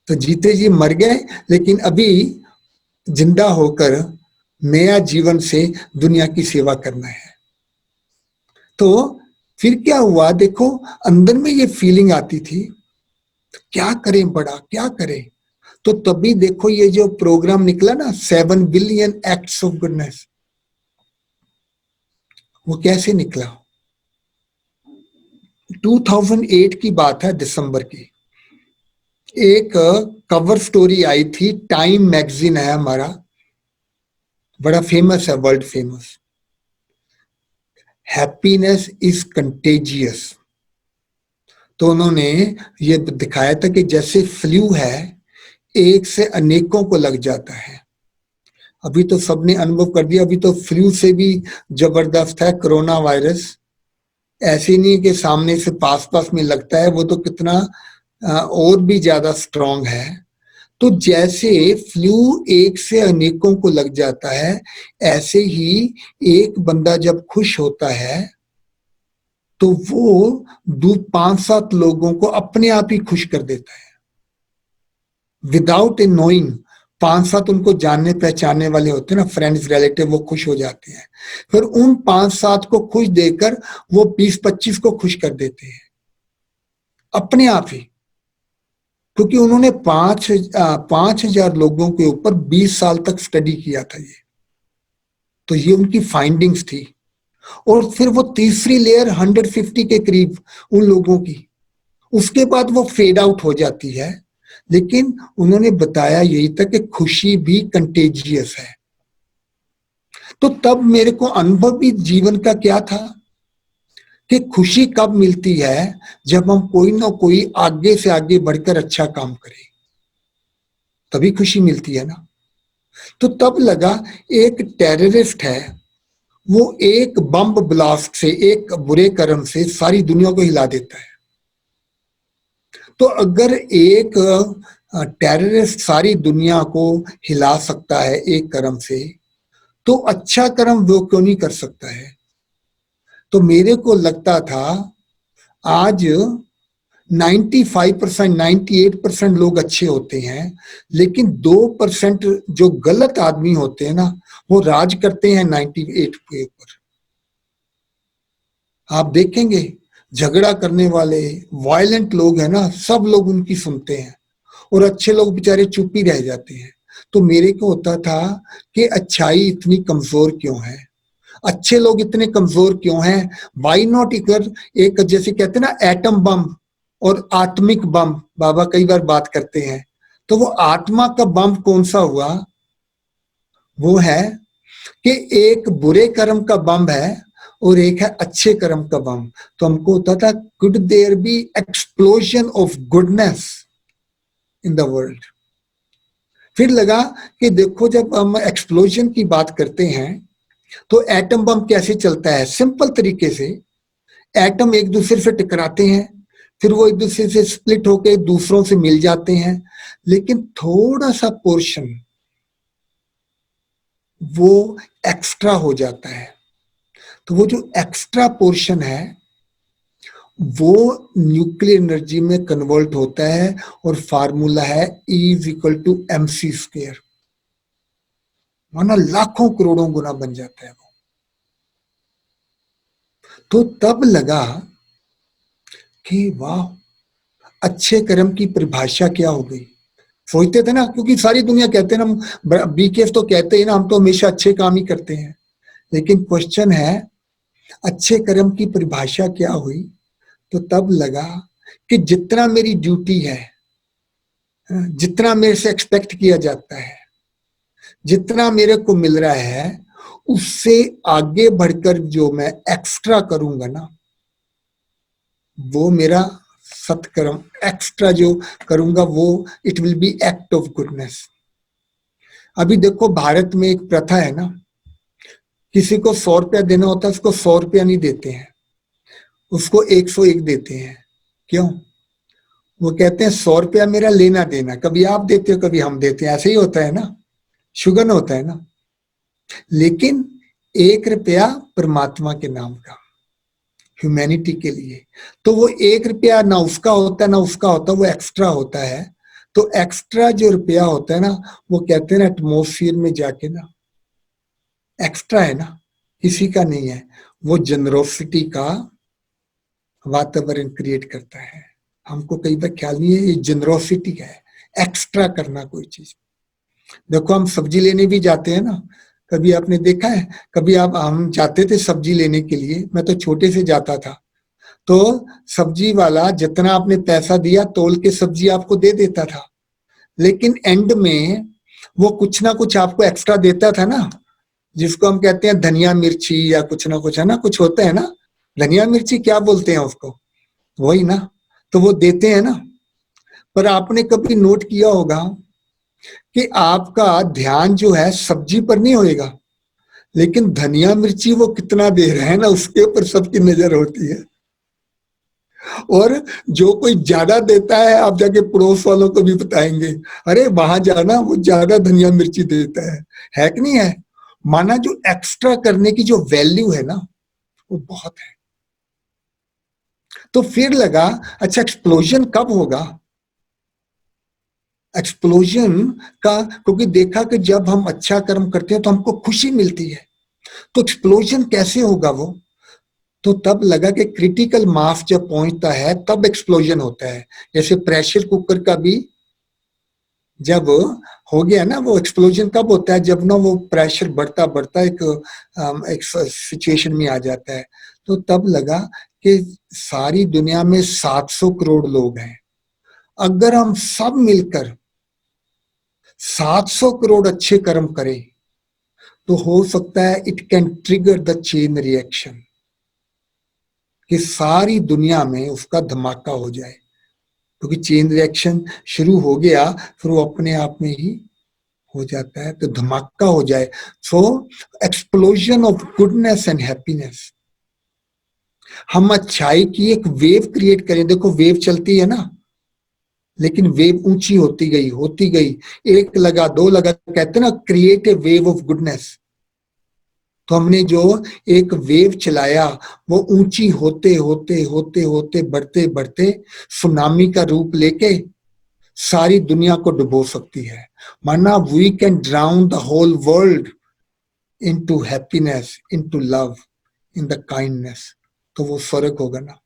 [SPEAKER 3] तो जीते जी मर गए, लेकिन अभी जिंदा होकर नया जीवन से दुनिया की सेवा करना है। तो फिर क्या हुआ, देखो अंदर में ये फीलिंग आती थी, तो क्या करें बड़ा, क्या करें। तो तभी देखो ये जो प्रोग्राम निकला ना 7 बिलियन एक्ट्स ऑफ गुडनेस, वो कैसे निकला। 2008 की बात है, दिसंबर की। एक कवर स्टोरी आई थी, टाइम मैगजीन है हमारा, बड़ा फेमस है, world famous, happiness is contagious. तो उन्होंने ये दिखाया था कि जैसे फ्लू है, एक से अनेकों को लग जाता है। अभी तो सबने अनुभव कर दिया, अभी तो फ्लू से भी जबरदस्त है कोरोना वायरस। ऐसे नहीं कि सामने से पास पास में लगता है, वो तो कितना और भी ज्यादा स्ट्रांग है। तो जैसे फ्लू एक से अनेकों को लग जाता है, ऐसे ही एक बंदा जब खुश होता है तो वो 5-7 लोगों को अपने आप ही खुश कर देता है, विदाउट ए नोइंग। 5-7 उनको जानने पहचानने वाले होते हैं ना, फ्रेंड्स रिलेटिव, वो खुश हो जाते हैं। फिर उन 5-7 को खुश देकर वो 20-25 को खुश कर देते हैं अपने आप ही, क्योंकि उन्होंने 5,000 लोगों के ऊपर 20 साल तक स्टडी किया था ये, तो ये उनकी फाइंडिंग्स थी। और फिर वो तीसरी लेयर 150 के करीब उन लोगों की, उसके बाद वो फेड आउट हो जाती है। लेकिन उन्होंने बताया यही था कि खुशी भी कंटेजियस है। तो तब मेरे को अनुभव भी जीवन का क्या था कि खुशी कब मिलती है, जब हम कोई ना कोई आगे से आगे बढ़कर अच्छा काम करें, तभी खुशी मिलती है ना। तो तब लगा एक टेररिस्ट है, वो एक बम ब्लास्ट से, एक बुरे कर्म से सारी दुनिया को हिला देता है। तो अगर एक टेररिस्ट सारी दुनिया को हिला सकता है एक कर्म से, तो अच्छा कर्म वो क्यों नहीं कर सकता है। तो मेरे को लगता था आज 95%, 98% लोग अच्छे होते हैं, लेकिन 2% जो गलत आदमी होते हैं ना, वो राज करते हैं 98 के ऊपर। आप देखेंगे झगड़ा करने वाले वायलेंट लोग हैं ना, सब लोग उनकी सुनते हैं, और अच्छे लोग बेचारे चुप ही रह जाते हैं। तो मेरे को होता था कि अच्छाई इतनी कमजोर क्यों है, अच्छे लोग इतने कमजोर क्यों हैं। वाई नॉट इकर एक, जैसे कहते हैं ना, एटम बम और आत्मिक बम, बाबा कई बार बात करते हैं। तो वो आत्मा का बम कौन सा हुआ, वो है कि एक बुरे कर्म का बम है और एक है अच्छे कर्म का बम। तो हमको होता था, could there be explosion of goodness in the world. फिर लगा कि देखो, जब हम एक्सप्लोजन की बात करते हैं तो एटम बम कैसे चलता है, सिंपल तरीके से एटम एक दूसरे से टकराते हैं, फिर वो एक दूसरे से स्प्लिट होकर दूसरों से मिल जाते हैं, लेकिन थोड़ा सा पोर्शन वो एक्स्ट्रा हो जाता है। तो वो जो एक्स्ट्रा पोर्शन है वो न्यूक्लियर एनर्जी में कन्वर्ट होता है, और फार्मूला है E=mc², माना लाखों करोड़ों गुना बन जाता है वो। तो तब लगा कि वाह, अच्छे कर्म की परिभाषा क्या हो गई। सोचते थे ना, क्योंकि सारी दुनिया कहते हैं ना, हम बीकेएफ तो कहते हैं ना, हम तो हमेशा अच्छे काम ही करते हैं, लेकिन क्वेश्चन है अच्छे कर्म की परिभाषा क्या हुई। तो तब लगा कि जितना मेरी ड्यूटी है, जितना मेरे से एक्सपेक्ट किया जाता है, जितना मेरे को मिल रहा है, उससे आगे बढ़कर जो मैं एक्स्ट्रा करूंगा ना, वो मेरा सत्कर्म। एक्स्ट्रा जो करूंगा वो it will be act of goodness. अभी देखो, भारत में एक प्रथा है ना, किसी को 100 रुपया देना होता है, उसको 100 रुपया नहीं देते हैं, उसको 101 देते हैं। क्यों? वो कहते हैं 100 रुपया मेरा लेना देना, कभी आप देते हो कभी हम देते हैं, ऐसे ही होता है ना, शुगन होता है ना। लेकिन 1 रुपया परमात्मा के नाम का, ह्यूमैनिटी के लिए, तो वो 1 रुपया ना उसका होता है ना उसका होता है, वो एक्स्ट्रा होता है। तो एक्स्ट्रा जो रुपया होता है ना, वो कहते हैं ना एटमोस्फियर में जाके ना, एक्स्ट्रा है ना, किसी का नहीं है, वो जनरोसिटी का वातावरण क्रिएट करता है। हमको कई बार ख्याल नहीं है ये जनरोसिटी है, एक्स्ट्रा करना कोई चीज। देखो, हम सब्जी लेने भी जाते हैं ना, कभी आपने देखा है, कभी हम जाते थे सब्जी लेने के लिए, मैं तो छोटे से जाता था, तो सब्जी वाला जितना आपने पैसा दिया तोल के सब्जी आपको दे देता था, लेकिन एंड में वो कुछ ना कुछ आपको एक्स्ट्रा देता था ना, जिसको हम कहते हैं धनिया मिर्ची या कुछ ना कुछ, है ना, कुछ होता है ना, धनिया मिर्ची क्या बोलते हैं उसको, वही ना, तो वो देते हैं ना। पर आपने कभी नोट किया होगा कि आपका ध्यान जो है सब्जी पर नहीं होएगा, लेकिन धनिया मिर्ची वो कितना दे रहे हैं ना, उसके ऊपर सबकी नजर होती है। और जो कोई ज्यादा देता है, आप जाके पड़ोस वालों को भी बताएंगे, अरे वहां जाना, वो ज्यादा धनिया मिर्ची देता है कि नहीं है। माना जो एक्स्ट्रा करने की जो वैल्यू है ना, वो बहुत है। तो फिर लगा अच्छा एक्सप्लोजन कब होगा, एक्सप्लोजन का, क्योंकि देखा कि जब हम अच्छा कर्म करते हैं तो हमको खुशी मिलती है, तो एक्सप्लोजन कैसे होगा वो, तो तब लगा कि क्रिटिकल मास जब पहुंचता है तब एक्सप्लोजन होता है। जैसे प्रेशर कुकर का भी जब हो गया ना, वो एक्सप्लोजन कब होता है, जब ना वो प्रेशर बढ़ता बढ़ता एक सिचुएशन में आ जाता है। तो तब लगा कि सारी दुनिया में 700 करोड़ लोग हैं, अगर हम सब मिलकर 700 करोड़ अच्छे कर्म करें तो हो सकता है it can trigger the chain reaction, कि सारी दुनिया में उसका धमाका हो जाए, क्योंकि चेन रिएक्शन शुरू हो गया फिर वो अपने आप में ही हो जाता है, तो धमाका हो जाए। So explosion of goodness and happiness, हम अच्छाई की एक वेव क्रिएट करें। देखो वेव चलती है ना, लेकिन वेव ऊंची होती गई, एक लगा दो लगा, कहते ना create a wave of goodness. तो हमने जो एक वेव चलाया वो ऊंची होते होते होते होते बढ़ते बढ़ते सुनामी का रूप लेके सारी दुनिया को डुबो सकती है। माना we can drown the whole world into happiness, into love, in the kindness. तो वो फर्क होगा ना,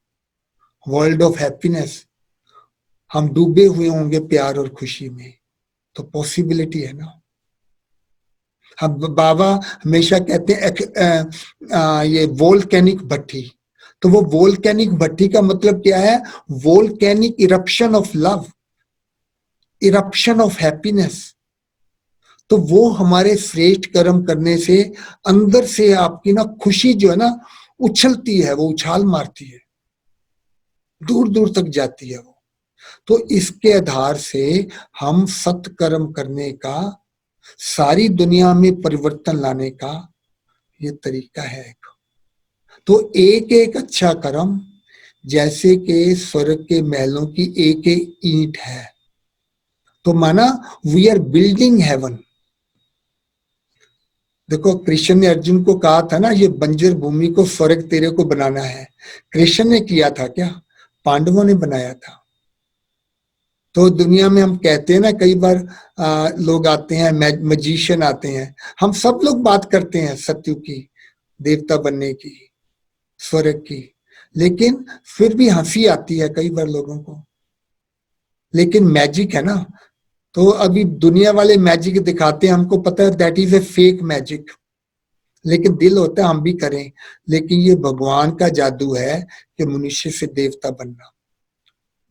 [SPEAKER 3] वर्ल्ड ऑफ हैप्पीनेस, हम डूबे हुए होंगे प्यार और खुशी में, तो पॉसिबिलिटी है ना। हम बाबा हमेशा कहते हैं ये वोल्केनिक भट्टी, तो वो वोल्केनिक भट्टी का मतलब क्या है, volcanic eruption of love, eruption of happiness. तो वो हमारे श्रेष्ठ कर्म करने से अंदर से आपकी ना खुशी जो है ना उछलती है, वो उछाल मारती है, दूर दूर तक जाती है वो। तो इसके आधार से हम सत्कर्म करने का, सारी दुनिया में परिवर्तन लाने का ये तरीका है। तो एक एक अच्छा कर्म जैसे कि स्वर्ग के महलों की एक एक ईंट है, तो माना वी आर बिल्डिंग हेवन। देखो कृष्ण ने अर्जुन को कहा था ना, ये बंजर भूमि को स्वर्ग तेरे को बनाना है। कृष्ण ने किया था क्या, पांडवों ने बनाया था। तो दुनिया में हम कहते हैं ना, कई बार लोग आते हैं, मैजिशियन आते हैं, हम सब लोग बात करते हैं सत्य की, देवता बनने की, स्वर्ग की, लेकिन फिर भी हंसी आती है कई बार लोगों को। लेकिन मैजिक है ना, तो अभी दुनिया वाले मैजिक दिखाते हैं, हमको पता है that is a fake magic, लेकिन दिल होता है हम भी करें। लेकिन ये भगवान का जादू है कि मनुष्य से देवता बनना,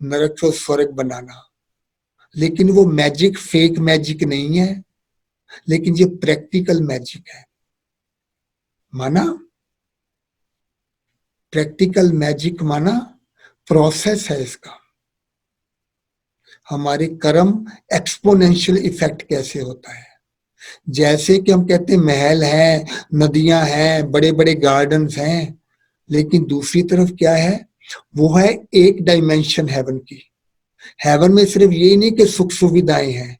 [SPEAKER 3] नरक से स्वर्ग बनाना। लेकिन वो मैजिक फेक मैजिक नहीं है, लेकिन ये प्रैक्टिकल मैजिक है। माना प्रैक्टिकल मैजिक, माना प्रोसेस है इसका। हमारे कर्म एक्सपोनेंशियल इफेक्ट कैसे होता है, जैसे कि हम कहते हैं महल हैं, नदियां हैं, बड़े बड़े गार्डन्स हैं, लेकिन दूसरी तरफ क्या है, वो है एक डायमेंशन हेवन की। हेवन में सिर्फ ये नहीं कि सुख सुविधाएं हैं,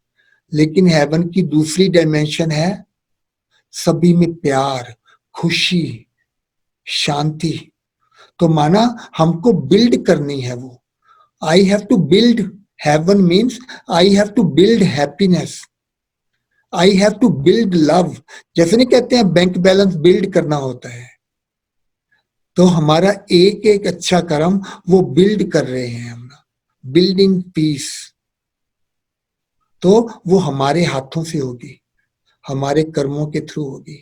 [SPEAKER 3] लेकिन हेवन की दूसरी डायमेंशन है सभी में प्यार, खुशी, शांति। तो माना हमको बिल्ड करनी है वो, I have to build heaven, means I have to build happiness, I have to build love. जैसे नहीं कहते हैं बैंक बैलेंस बिल्ड करना होता है, तो हमारा एक एक अच्छा कर्म वो बिल्ड कर रहे हैं हम, बिल्डिंग पीस। तो वो हमारे हाथों से होगी, हमारे कर्मों के थ्रू होगी।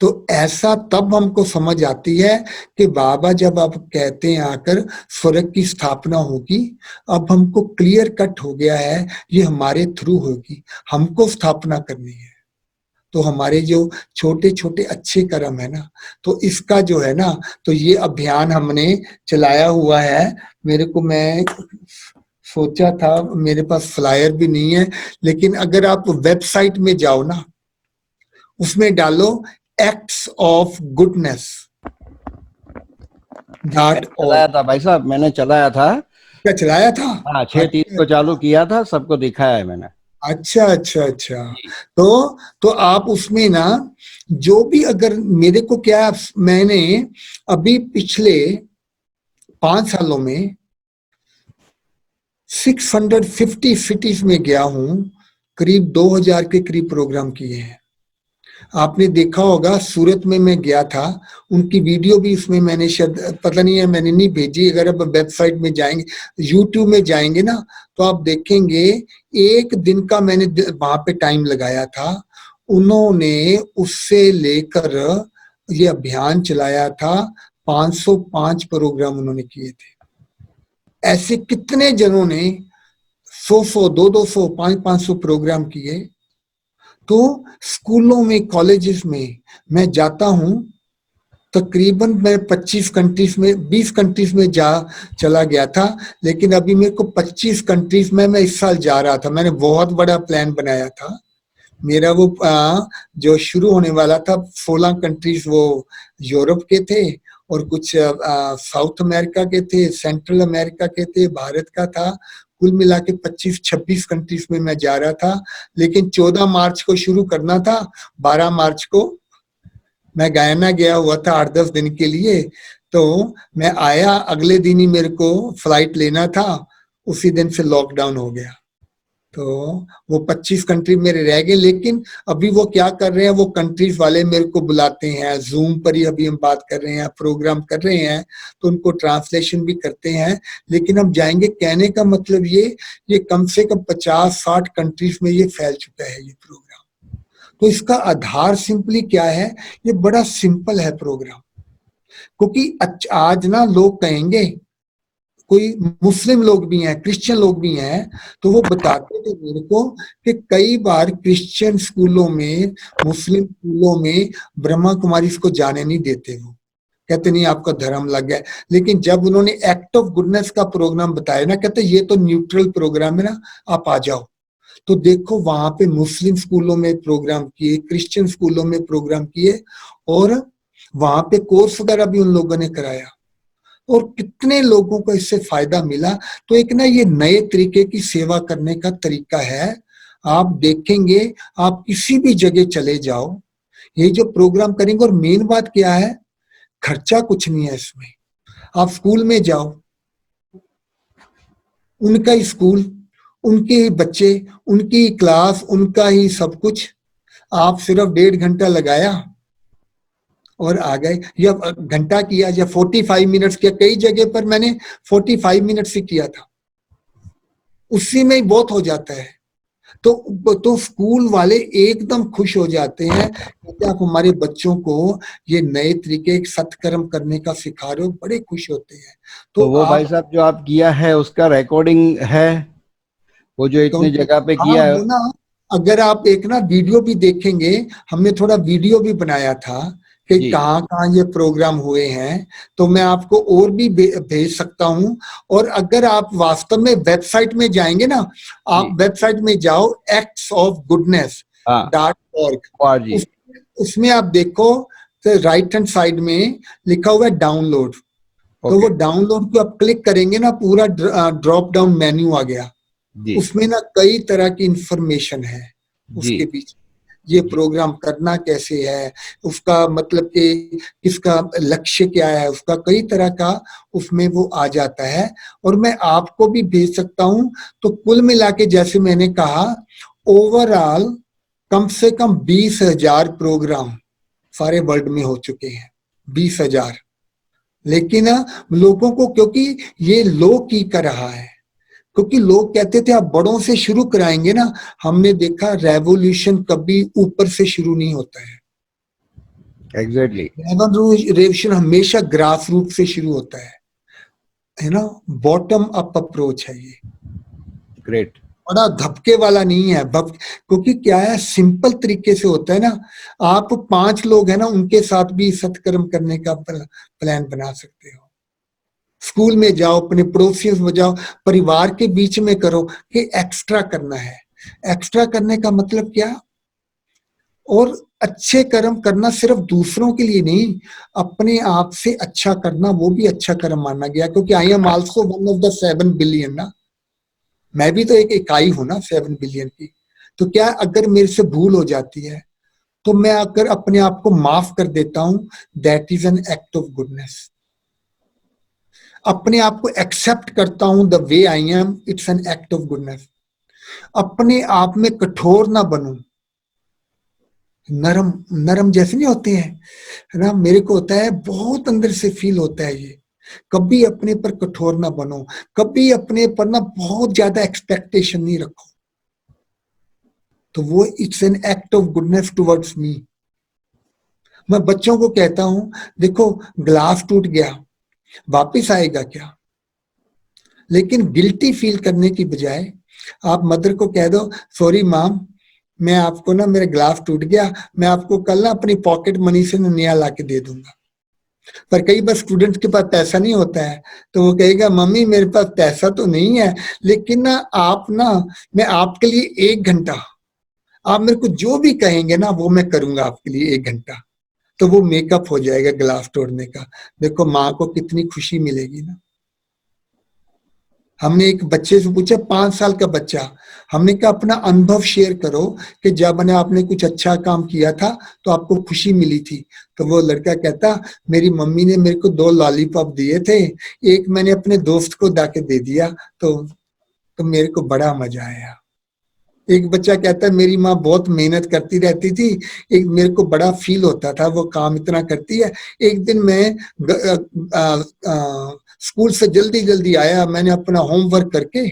[SPEAKER 3] तो ऐसा तब हमको समझ आती है कि बाबा जब आप कहते हैं आकर स्वर्ग की स्थापना होगी, अब हमको क्लियर कट हो गया है ये हमारे थ्रू होगी, हमको स्थापना करनी है। तो हमारे जो छोटे छोटे अच्छे कर्म है ना, तो इसका जो है ना, तो ये अभियान हमने चलाया हुआ है। मेरे को, मैं सोचा था, मेरे पास फ्लायर भी नहीं है, लेकिन अगर आप वेबसाइट में जाओ ना, उसमें डालो एक्ट्स ऑफ गुडनेस
[SPEAKER 1] चलाया था भाई साहब, मैंने चलाया था।
[SPEAKER 3] क्या चलाया था?
[SPEAKER 1] हाँ, 6:30 को चालू किया था, सबको दिखाया है मैंने।
[SPEAKER 3] अच्छा अच्छा अच्छा। तो आप उसमें ना जो भी, अगर मेरे को क्या, मैंने अभी पिछले 5 सालों में 650 सिटीज में गया हूं, करीब 2000 के करीब प्रोग्राम किए हैं। आपने देखा होगा सूरत में मैं गया था, उनकी वीडियो भी इसमें मैंने शायद, पता नहीं है मैंने नहीं भेजी, अगर आप वेबसाइट में जाएंगे, यूट्यूब में जाएंगे ना, तो आप देखेंगे 1 दिन का मैंने वहां पे टाइम लगाया था। उन्होंने उससे लेकर ये अभियान चलाया था, 505 प्रोग्राम उन्होंने किए थे। ऐसे कितने जनों ने 100 200 500 प्रोग्राम किए। तो स्कूलों में, कॉलेजेस में मैं जाता हूं, तकरीबन मैं 25 कंट्रीज में, 20 कंट्रीज में चला गया था, लेकिन अभी मेरे को 25 कंट्रीज में मैं इस साल जा रहा था। मैंने बहुत बड़ा प्लान बनाया था। मेरा वो जो शुरू होने वाला था, 16 कंट्रीज वो यूरोप के थे और कुछ साउथ अमेरिका के थे, सेंट्रल अमेरिका के थे, भारत का था। कुल मिला के 25-26 कंट्रीज में मैं जा रहा था, लेकिन 14 मार्च को शुरू करना था। 12 मार्च को मैं गयाना गया हुआ था 8-10 दिन के लिए, तो मैं आया, अगले दिन ही मेरे को फ्लाइट लेना था, उसी दिन से लॉकडाउन हो गया। तो वो 25 कंट्री मेरे रह गए। लेकिन अभी वो क्या कर रहे हैं, वो कंट्रीज वाले मेरे को बुलाते हैं, जूम पर ही अभी हम बात कर रहे हैं, प्रोग्राम कर रहे हैं, तो उनको ट्रांसलेशन भी करते हैं। लेकिन हम जाएंगे, कहने का मतलब ये कम से कम 50-60 कंट्रीज में ये फैल चुका है ये प्रोग्राम। तो इसका आधार सिंपली क्या है, ये बड़ा सिंपल है प्रोग्राम। क्योंकि आज ना लोग कहेंगे, कोई मुस्लिम लोग भी हैं, क्रिश्चियन लोग भी हैं, तो वो बताते थे मेरे को कि कई बार क्रिश्चियन स्कूलों में, मुस्लिम स्कूलों में ब्रह्मा कुमारी को जाने नहीं देते। वो कहते नहीं, आपका धर्म लग गया। लेकिन जब उन्होंने एक्ट ऑफ गुडनेस का प्रोग्राम बताया ना, कहते ये तो न्यूट्रल प्रोग्राम है ना, आप आ जाओ। तो देखो वहां पे मुस्लिम स्कूलों में प्रोग्राम किए, क्रिश्चियन स्कूलों में प्रोग्राम किए, और वहां पे कोर्स वगैरह भी उन लोगों ने कराया, और कितने लोगों को इससे फायदा मिला। तो एक ना ये नए तरीके की सेवा करने का तरीका है। आप देखेंगे, आप किसी भी जगह चले जाओ, ये जो प्रोग्राम करेंगे, और मेन बात क्या है, खर्चा कुछ नहीं है इसमें। आप स्कूल में जाओ, उनका ही स्कूल, उनके ही बच्चे, उनकी ही क्लास, उनका ही सब कुछ, आप सिर्फ 1.5 घंटा लगाया और आ गए, या घंटा किया या 45 मिनट्स किया। कई जगह पर मैंने 45 मिनट्स ही किया था, उसी में ही बहुत हो जाता है। तो स्कूल वाले एकदम खुश हो जाते हैं कि आप हमारे बच्चों को ये नए तरीके सत्कर्म करने का सिखा रहे हो, बड़े खुश होते हैं।
[SPEAKER 1] तो वो भाई साहब जो आप किया है उसका रिकॉर्डिंग है, वो जो इतनी जगह पे किया है?
[SPEAKER 3] वो ना, अगर आप एक ना वीडियो भी देखेंगे, हमने थोड़ा वीडियो भी बनाया था कि कहाँ कहाँ ये प्रोग्राम हुए हैं, तो मैं आपको और भी भेज सकता हूँ। और अगर आप वास्तव में वेबसाइट में जाएंगे ना, आप वेबसाइट में जाओ actsofgoodness.org, उसमें आप देखो तो राइट हैंड साइड में लिखा हुआ है डाउनलोड। तो वो डाउनलोड को आप क्लिक करेंगे ना, पूरा ड्रॉप डाउन मेन्यू आ गया, उसमें ना कई तरह की इंफॉर्मेशन है उसके बीच। ये प्रोग्राम करना कैसे है, उसका मतलब कि किसका लक्ष्य क्या है, उसका कई तरह का उसमें वो आ जाता है। और मैं आपको भी भेज सकता हूं। तो कुल मिला के, जैसे मैंने कहा, ओवरऑल कम से कम 20,000 प्रोग्राम सारे वर्ल्ड में हो चुके हैं, 20,000। लेकिन लोगों को, क्योंकि ये लोग की कर रहा है, क्योंकि लोग कहते थे आप बड़ों से शुरू कराएंगे ना। हमने देखा रेवोल्यूशन कभी ऊपर से शुरू नहीं होता है।
[SPEAKER 1] एग्जैक्टली।
[SPEAKER 3] रेवोल्यूशन हमेशा ग्रास रूट से शुरू होता है ना, बॉटम अप अप्रोच है ये।
[SPEAKER 1] ग्रेट।
[SPEAKER 3] बड़ा धक्के वाला नहीं है, क्योंकि क्या है, सिंपल तरीके से होता है ना। आप 5 लोग हैं ना, उनके साथ भी सत्कर्म करने का प्लान बना सकते हो। स्कूल में जाओ, अपने पड़ोसियों में जाओ, परिवार के बीच में करो कि एक्स्ट्रा करना है। एक्स्ट्रा करने का मतलब क्या, और अच्छे कर्म करना सिर्फ दूसरों के लिए नहीं, अपने आप से अच्छा करना, वो भी अच्छा कर्म माना गया। क्योंकि I am also one of the 7 billion ना, मैं भी तो एक इकाई हूं ना 7 बिलियन की। तो क्या अगर मेरे से भूल हो जाती है, तो मैं अगर अपने आप को माफ कर देता हूं, that is an act of goodness. अपने आप को एक्सेप्ट करता हूं the way I am, it's an act of goodness. अपने आप में कठोर ना बनूं, नरम नरम जैसे नहीं होते हैं, है ना, मेरे को होता है, बहुत अंदर से फील होता है ये। कभी अपने पर कठोर ना बनो, कभी अपने पर ना बहुत ज्यादा एक्सपेक्टेशन नहीं रखो। तो वो it's an act of goodness towards me. मैं बच्चों को कहता हूं, देखो ग्लास टूट गया, वापिस आएगा क्या? लेकिन गिल्टी फील करने की बजाय आप मदर को कह दो, सॉरी माम, मैं आपको ना, मेरा ग्लास टूट गया, मैं आपको कल ना अपनी पॉकेट मनी से नया ला के दे दूंगा। पर कई बार स्टूडेंट के पास पैसा नहीं होता है, तो वो कहेगा मम्मी मेरे पास पैसा तो नहीं है, लेकिन ना आप ना, मैं आपके लिए 1 घंटा, आप मेरे को जो भी कहेंगे ना वो मैं करूंगा आपके लिए 1 घंटा। तो वो मेकअप हो जाएगा ग्लास तोड़ने का। देखो माँ को कितनी खुशी मिलेगी ना। हमने एक बच्चे से पूछा, 5 साल का बच्चा, हमने कहा अपना अनुभव शेयर करो कि जब मैंने आपने कुछ अच्छा काम किया था तो आपको खुशी मिली थी। तो वो लड़का कहता, मेरी मम्मी ने मेरे को 2 लॉलीपॉप दिए थे, एक मैंने अपने दोस्त को जाके दे दिया, तो मेरे को बड़ा मजा आया। एक बच्चा कहता है मेरी माँ बहुत मेहनत करती रहती थी, एक मेरे को बड़ा फील होता था वो काम इतना करती है। एक दिन मैं स्कूल से जल्दी जल्दी आया, मैंने अपना होमवर्क करके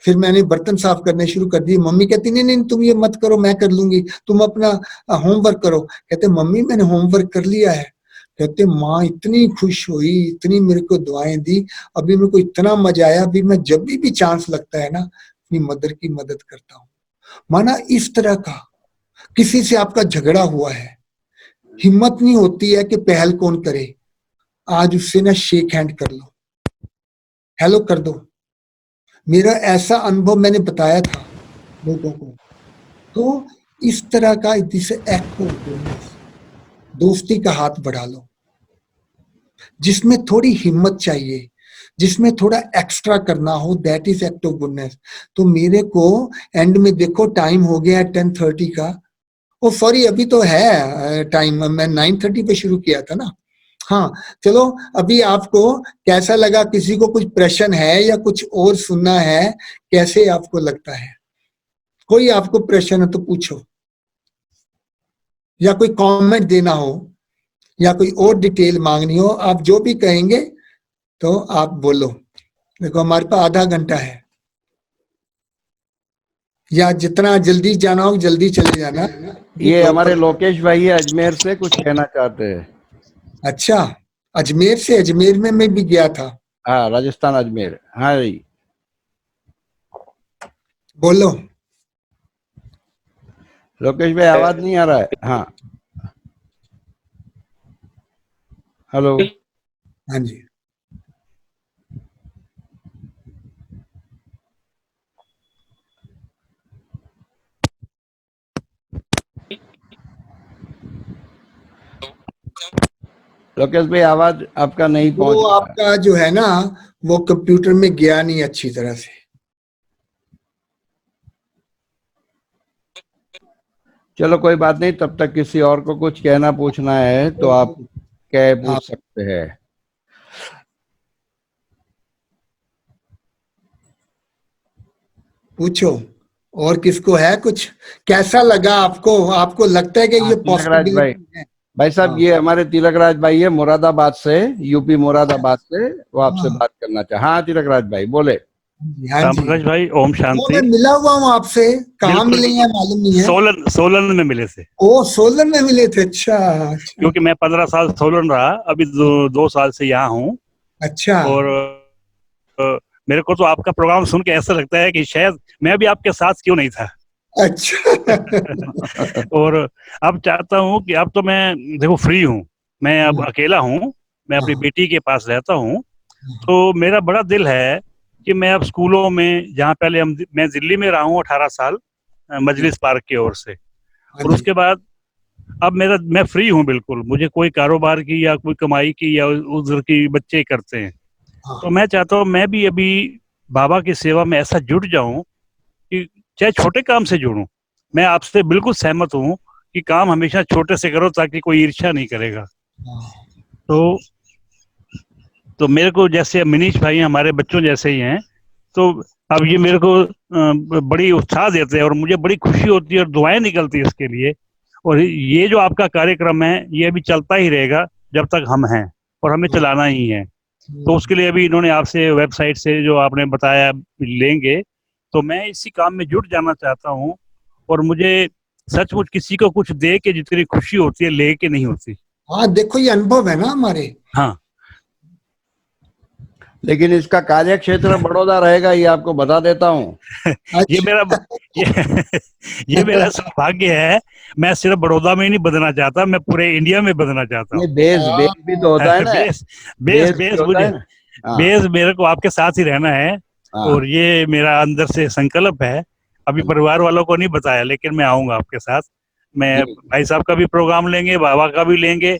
[SPEAKER 3] फिर मैंने बर्तन साफ करने शुरू कर दिए। मम्मी कहती नहीं नहीं तुम ये मत करो, मैं कर लूंगी, तुम अपना होमवर्क करो। कहते मम्मी मैंने होमवर्क कर लिया है। कहते माँ इतनी खुश हुई, इतनी मेरे को दुआएं दी, अभी मेरे को इतना मजा आया, अभी मैं जब भी चांस लगता है ना अपनी मदर की मदद करता हूँ। माना इस तरह का किसी से आपका झगड़ा हुआ है, हिम्मत नहीं होती है कि पहल कौन करे, आज उससे ना शेक हैंड कर लो, हेलो कर दो। मेरा ऐसा अनुभव मैंने बताया था लोगों को। तो इस तरह का दिस एक्ट ऑफ गुडनेस, दोस्ती का हाथ बढ़ा लो, जिसमें थोड़ी हिम्मत चाहिए, जिसमें थोड़ा एक्स्ट्रा करना हो, that is act of goodness. तो मेरे को एंड में देखो टाइम हो गया 10:30 का। ओ सॉरी अभी तो है टाइम, मैं 9:30 पे शुरू किया था ना। हाँ चलो, अभी आपको कैसा लगा? किसी को कुछ प्रश्न है या कुछ और सुनना है? कैसे आपको लगता है? कोई आपको प्रश्न है तो पूछो, या कोई कमेंट देना हो, या कोई और डिटेल मांगनी हो, आप जो भी कहेंगे तो आप बोलो। देखो हमारे पास आधा घंटा है, या जितना जल्दी जाना हो जल्दी चले जाना।
[SPEAKER 1] ये हमारे लोकेश भाई है अजमेर से, कुछ कहना चाहते हैं।
[SPEAKER 3] अच्छा, अजमेर से? अजमेर में मैं भी गया था।
[SPEAKER 1] हाँ राजस्थान अजमेर। हाँ जी
[SPEAKER 3] बोलो।
[SPEAKER 1] लोकेश भाई आवाज नहीं आ रहा है। हाँ हेलो।
[SPEAKER 3] हाँ जी।
[SPEAKER 1] लोकेश भाई आवाज आपका नहीं पहुंच
[SPEAKER 3] वो
[SPEAKER 1] रहा है।
[SPEAKER 3] आपका जो है ना, वो कंप्यूटर में गया नहीं अच्छी तरह से।
[SPEAKER 1] चलो कोई बात नहीं, तब तक किसी और को कुछ कहना पूछना है तो आप कह पूछ सकते हैं।
[SPEAKER 3] पूछो, और किसको है कुछ? कैसा लगा आपको? आपको लगता है कि ये
[SPEAKER 1] तिलक राज भाई,
[SPEAKER 3] पॉसिबिलिटी है?
[SPEAKER 1] भाई साहब
[SPEAKER 3] हाँ।
[SPEAKER 1] ये हमारे तिलक राज भाई है मुरादाबाद से, यूपी मुरादाबाद से, वो आपसे
[SPEAKER 3] हाँ
[SPEAKER 1] बात करना चाहे। हाँ तिलक राज भाई बोले।
[SPEAKER 3] हाँ जी।
[SPEAKER 5] प्रकाश भाई ओम
[SPEAKER 3] वो
[SPEAKER 5] शांति।
[SPEAKER 3] मैं मिला हुआ हूँ आपसे, कहाँ
[SPEAKER 5] बिल्कुल
[SPEAKER 3] मिले हैं मालूम नहीं है।
[SPEAKER 5] सोलन सोलन में मिले थे,
[SPEAKER 3] ओ सोलन में मिले थे? अच्छा अच्छा
[SPEAKER 5] क्योंकि मैं 15 साल सोलन रहा, अभी 2 साल से यहाँ हूँ।
[SPEAKER 3] अच्छा।
[SPEAKER 5] और मेरे को तो आपका प्रोग्राम सुन के ऐसा लगता है कि शायद मैं भी आपके साथ क्यों नहीं था।
[SPEAKER 3] अच्छा।
[SPEAKER 5] और अब चाहता हूँ कि अब तो मैं देखो फ्री हूँ, मैं अब अकेला हूँ, मैं अपनी बेटी के पास रहता हूँ। तो मेरा बड़ा दिल है कि मैं अब स्कूलों में, जहाँ पहले मैं दिल्ली में रहा हूँ 18 साल मजलिस पार्क की ओर से, और उसके बाद अब मैं फ्री हूँ बिल्कुल, मुझे कोई कारोबार की या कोई कमाई की या उधर की बच्चे करते हैं। तो मैं चाहता हूँ मैं भी अभी बाबा की सेवा में ऐसा जुट जाऊं कि चाहे छोटे काम से जुड़ूं। मैं आपसे बिल्कुल सहमत हूँ कि काम हमेशा छोटे से करो ताकि कोई ईर्ष्या नहीं करेगा। तो तो मेरे को जैसे मनीष भाई हैं, हमारे बच्चों जैसे ही हैं, तो अब ये मेरे को बड़ी उत्साह देते हैं और मुझे बड़ी खुशी होती है और दुआएं निकलती है इसके लिए। और ये जो आपका कार्यक्रम है ये अभी चलता ही रहेगा जब तक हम हैं, और हमें चलाना ही है। तो उसके लिए अभी इन्होंने आपसे वेबसाइट से जो आपने बताया लेंगे, तो मैं इसी काम में जुट जाना चाहता हूँ। और मुझे सचमुच किसी को कुछ दे के जितनी खुशी होती है ले के नहीं होती।
[SPEAKER 3] हाँ देखो ये अनुभव है ना हमारे।
[SPEAKER 5] हाँ,
[SPEAKER 1] लेकिन इसका कार्य क्षेत्र बड़ौदा रहेगा, ये आपको बता देता हूँ।
[SPEAKER 5] ये मेरा ये मेरा सौभाग्य है। मैं सिर्फ बड़ौदा में ही नहीं बदलना चाहता, मैं पूरे इंडिया में बदलना चाहता हूँ।
[SPEAKER 1] बेस भी तो होता है ना।
[SPEAKER 5] बेस मुझे बेस मेरे को आपके साथ ही रहना है। और ये मेरा अंदर से संकल्प है। अभी परिवार वालों को नहीं बताया, लेकिन मैं आऊंगा आपके साथ। मैं भाई साहब का भी प्रोग्राम लेंगे, बाबा का भी लेंगे,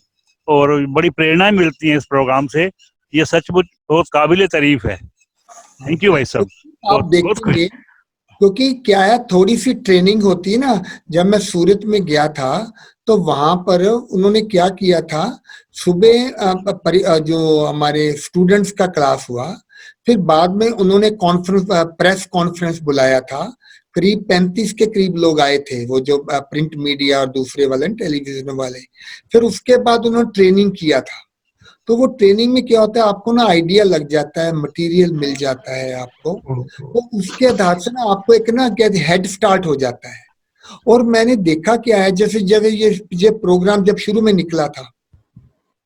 [SPEAKER 5] और बड़ी प्रेरणा मिलती है इस प्रोग्राम से। ये सचमुच बहुत काबिले तारीफ है। थैंक यू भाई साहब।
[SPEAKER 3] आप देखेंगे क्योंकि क्या है, थोड़ी सी ट्रेनिंग होती है ना। जब मैं सूरत में गया था तो वहां पर उन्होंने क्या किया था, सुबह जो हमारे स्टूडेंट्स का क्लास हुआ, फिर बाद में उन्होंने प्रेस कॉन्फ्रेंस बुलाया था। करीब 35 के करीब लोग आए थे, वो जो प्रिंट मीडिया और दूसरे वाले टेलीविजन वाले। फिर उसके बाद उन्होंने ट्रेनिंग किया था। तो वो ट्रेनिंग में क्या होता है, आपको ना आइडिया लग जाता है, मटेरियल मिल जाता है आपको, तो उसके आधार से ना आपको एक ना क्या हेड स्टार्ट हो जाता है। और मैंने देखा क्या है, जैसे जब ये प्रोग्राम जब शुरू में निकला था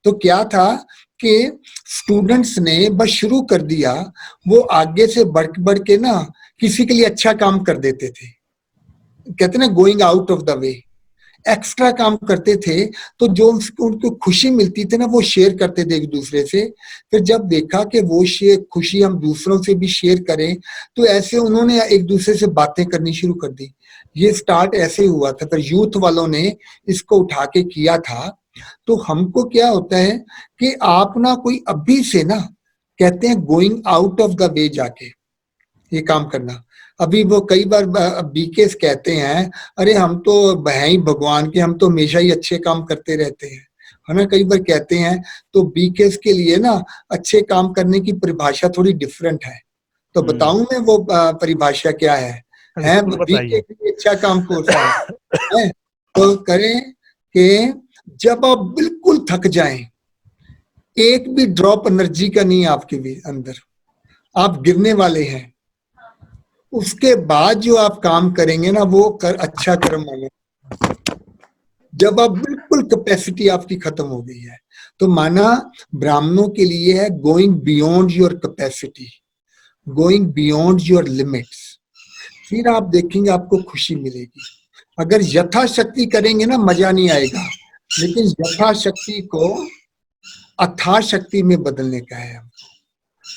[SPEAKER 3] तो क्या था कि स्टूडेंट्स ने बस शुरू कर दिया, वो आगे से बढ़ के ना किसी के लिए अच्छा काम कर देते थे, कहते ना going out of the way, extra काम करते थे। तो जो उनको खुशी मिलती थी ना वो शेयर करते थे एक दूसरे से। फिर जब देखा कि वो खुशी हम दूसरों से भी शेयर करें, तो ऐसे उन्होंने एक दूसरे से बातें करनी शुरू कर दी। ये स्टार्ट ऐसे हुआ था। फिर यूथ वालों ने इसको उठा के किया था। तो हमको क्या होता है कि आप ना कोई अभी से ना कहते हैं going out of the way जाके ये काम करना। अभी वो कई बार बीकेस कहते हैं, अरे हम तो हैं ही भगवान के, हम तो हमेशा ही अच्छे काम करते रहते हैं, है ना, कई बार कहते हैं। तो बीकेस के लिए ना अच्छे काम करने की परिभाषा थोड़ी डिफरेंट है। तो बताऊं मैं वो परिभाषा क्या है? बीके के लिए अच्छा काम कौन सा है? तो करें कि जब आप बिल्कुल थक जाएं, एक भी ड्रॉप एनर्जी का नहीं आपके अंदर, आप गिरने वाले हैं, उसके बाद जो आप काम करेंगे ना वो अच्छा कर्म माने। जब आप बिल्कुल कैपेसिटी आपकी खत्म हो गई है, तो माना ब्राह्मणों के लिए है going beyond your capacity, going beyond your limits. फिर आप देखेंगे आपको खुशी मिलेगी। अगर यथाशक्ति करेंगे ना मजा नहीं आएगा, लेकिन यथाशक्ति को अथाशक्ति में बदलने का है।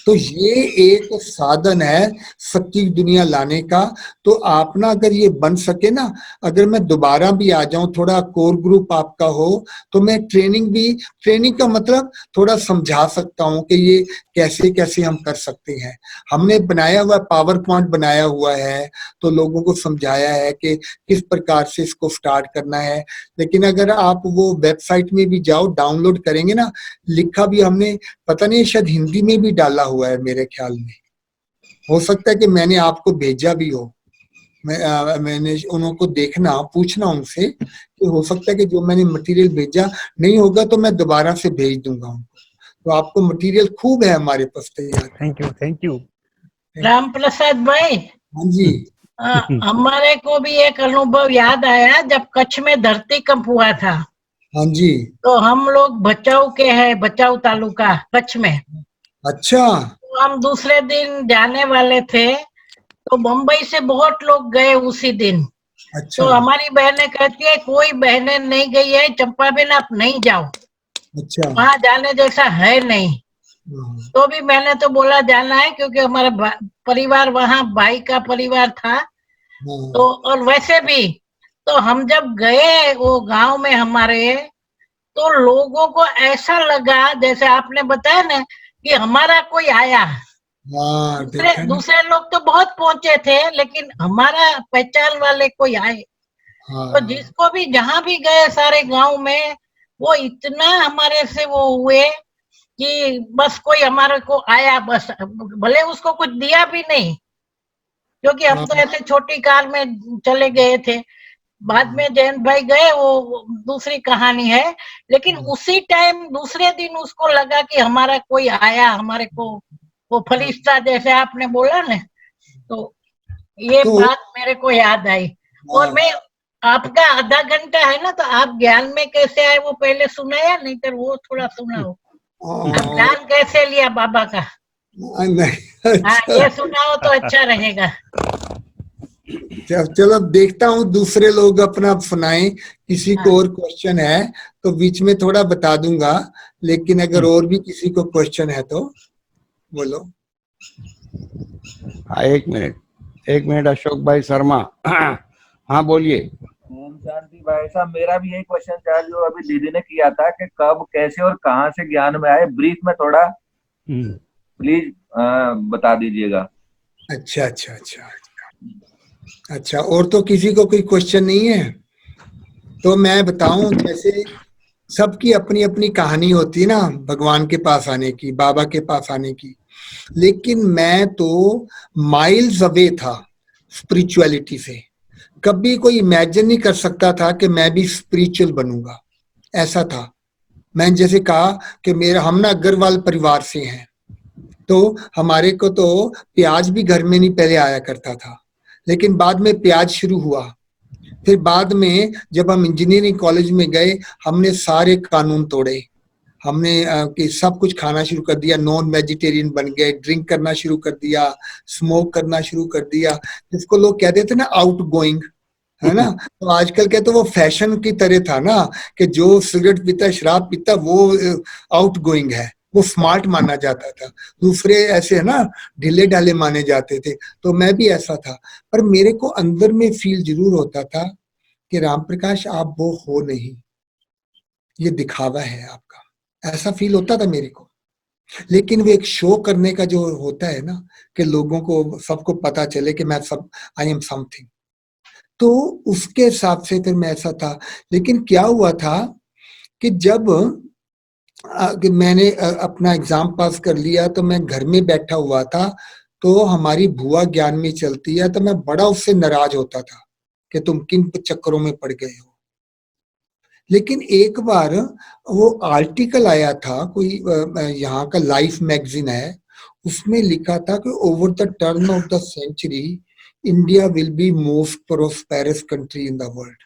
[SPEAKER 3] तो ये एक साधन है सच्ची दुनिया लाने का। तो आप ना अगर ये बन सके ना, अगर मैं दोबारा भी आ जाऊं, थोड़ा कोर ग्रुप आपका हो, तो मैं ट्रेनिंग का मतलब थोड़ा समझा सकता हूं कि ये कैसे कैसे हम कर सकते हैं। हमने बनाया हुआ पावर पॉइंट बनाया हुआ है, तो लोगों को समझाया है कि किस प्रकार से इसको स्टार्ट करना है। लेकिन अगर आप वो वेबसाइट में भी जाओ, डाउनलोड करेंगे ना, लिखा भी हमने, पता नहीं शायद हिंदी में भी डाला हुआ है मेरे ख्याल में, हो सकता है कि मैंने आपको भेजा भी हो। मैंने उनको देखना, पूछना उनसे कि हो सकता है कि जो मैंने मटेरियल भेजा नहीं होगा तो मैं दोबारा से भेज दूंगा उनको। तो आपको मटेरियल खूब है हमारे पास तैयार।
[SPEAKER 5] थैंक यू
[SPEAKER 4] राम प्रसाद भाई।
[SPEAKER 3] हाँ जी।
[SPEAKER 4] हमारे को भी एक अनुभव याद आया जब कच्छ में धरती कंप हुआ था।
[SPEAKER 3] हाँ जी।
[SPEAKER 4] तो हम लोग भचाऊ के हैं, भचाऊ तालुका कच्छ में।
[SPEAKER 3] अच्छा।
[SPEAKER 4] तो हम दूसरे दिन जाने वाले थे, तो मुंबई से बहुत लोग गए उसी दिन।
[SPEAKER 3] अच्छा।
[SPEAKER 4] तो हमारी बहनें कहती है कोई बहनें नहीं गई है, चंपा बहन आप नहीं जाओ,
[SPEAKER 3] अच्छा।
[SPEAKER 4] वहां जाने जैसा है नहीं। तो भी मैंने तो बोला जाना है, क्योंकि हमारा परिवार वहां, भाई का परिवार था। तो और वैसे भी तो हम जब गए वो गांव में हमारे, तो लोगों को ऐसा लगा जैसे आपने बताया ना कि हमारा कोई आया। दूसरे लोग तो बहुत पहुंचे थे, लेकिन हमारा पहचान वाले कोई आए। तो जिसको भी जहां भी गए सारे गांव में, वो इतना हमारे से वो हुए कि बस कोई हमारे को आया, बस भले उसको कुछ दिया भी नहीं, क्योंकि हम तो ऐसे छोटी कार में चले गए थे। बाद में जयंत भाई गए, वो दूसरी कहानी है। लेकिन उसी टाइम दूसरे दिन उसको लगा कि हमारा कोई आया, हमारे को वो फरिश्ता जैसे आपने बोला ना, तो ये बात मेरे को याद आई। और मैं आपका आधा घंटा है ना, तो आप ज्ञान में कैसे आए वो पहले सुनाया, नहीं तो वो थोड़ा सुनाओ। आप ज्ञान कैसे लिया बाबा का? हाँ, ये सुनाओ तो अच्छा रहेगा।
[SPEAKER 3] चलो देखता हूँ दूसरे लोग अपना सुनाएं। किसी को और क्वेश्चन है तो बीच में थोड़ा बता दूंगा, लेकिन अगर और भी किसी को क्वेश्चन है तो बोलो।
[SPEAKER 1] हाँ, एक मिनट अशोक भाई शर्मा। हाँ बोलिए।
[SPEAKER 6] शांति भाई साहब, मेरा भी यही क्वेश्चन था जो अभी दीदी ने किया था कि कब, कैसे और कहाँ से ज्ञान में आए। ब्रीफ में थोड़ा प्लीज बता दीजिएगा।
[SPEAKER 3] अच्छा अच्छा अच्छा अच्छा, और तो किसी को कोई क्वेश्चन नहीं है तो मैं बताऊं। जैसे सबकी अपनी अपनी कहानी होती है ना भगवान के पास आने की, बाबा के पास आने की, लेकिन मैं तो माइल्स अवे था स्पिरिचुअलिटी से। कभी कोई इमेजिन नहीं कर सकता था कि मैं भी स्पिरिचुअल बनूंगा, ऐसा था। मैंने जैसे कहा कि हम ना अग्रवाल परिवार से हैं, तो हमारे को तो प्याज भी घर में नहीं पहले आया करता था, लेकिन बाद में प्याज शुरू हुआ। फिर बाद में जब हम इंजीनियरिंग कॉलेज में गए, हमने सारे कानून तोड़े। हमने कि सब कुछ खाना शुरू कर दिया, नॉन वेजिटेरियन बन गए, ड्रिंक करना शुरू कर दिया, स्मोक करना शुरू कर दिया, जिसको लोग कहते थे ना आउट गोइंग, है ना। तो आजकल के तो वो फैशन की तरह था ना कि जो सिगरेट पीता, शराब पीता, वो आउट गोइंग है, वो स्मार्ट माना जाता था। दूसरे ऐसे है ना ढीले ढाले माने जाते थे। तो मैं भी ऐसा था, पर मेरे को अंदर में फील जरूर होता था कि राम प्रकाश आप वो हो नहीं, ये दिखावा है आपका, ऐसा फील होता था मेरे को। लेकिन वो एक शो करने का जो होता है ना कि लोगों को, सबको पता चले कि मैं सब, आई एम समथिंग, तो उसके हिसाब से फिर मैं ऐसा था। लेकिन क्या हुआ था कि जब कि मैंने अपना एग्जाम पास कर लिया तो मैं घर में बैठा हुआ था, तो हमारी बुआ ज्ञान में चलती है, तो मैं बड़ा उससे नाराज होता था कि तुम किन चक्करों में पड़ गए हो। लेकिन एक बार वो आर्टिकल आया था, कोई यहाँ का लाइफ मैगजीन है, उसमें लिखा था कि over the turn of the century India will be most prosperous country in the world.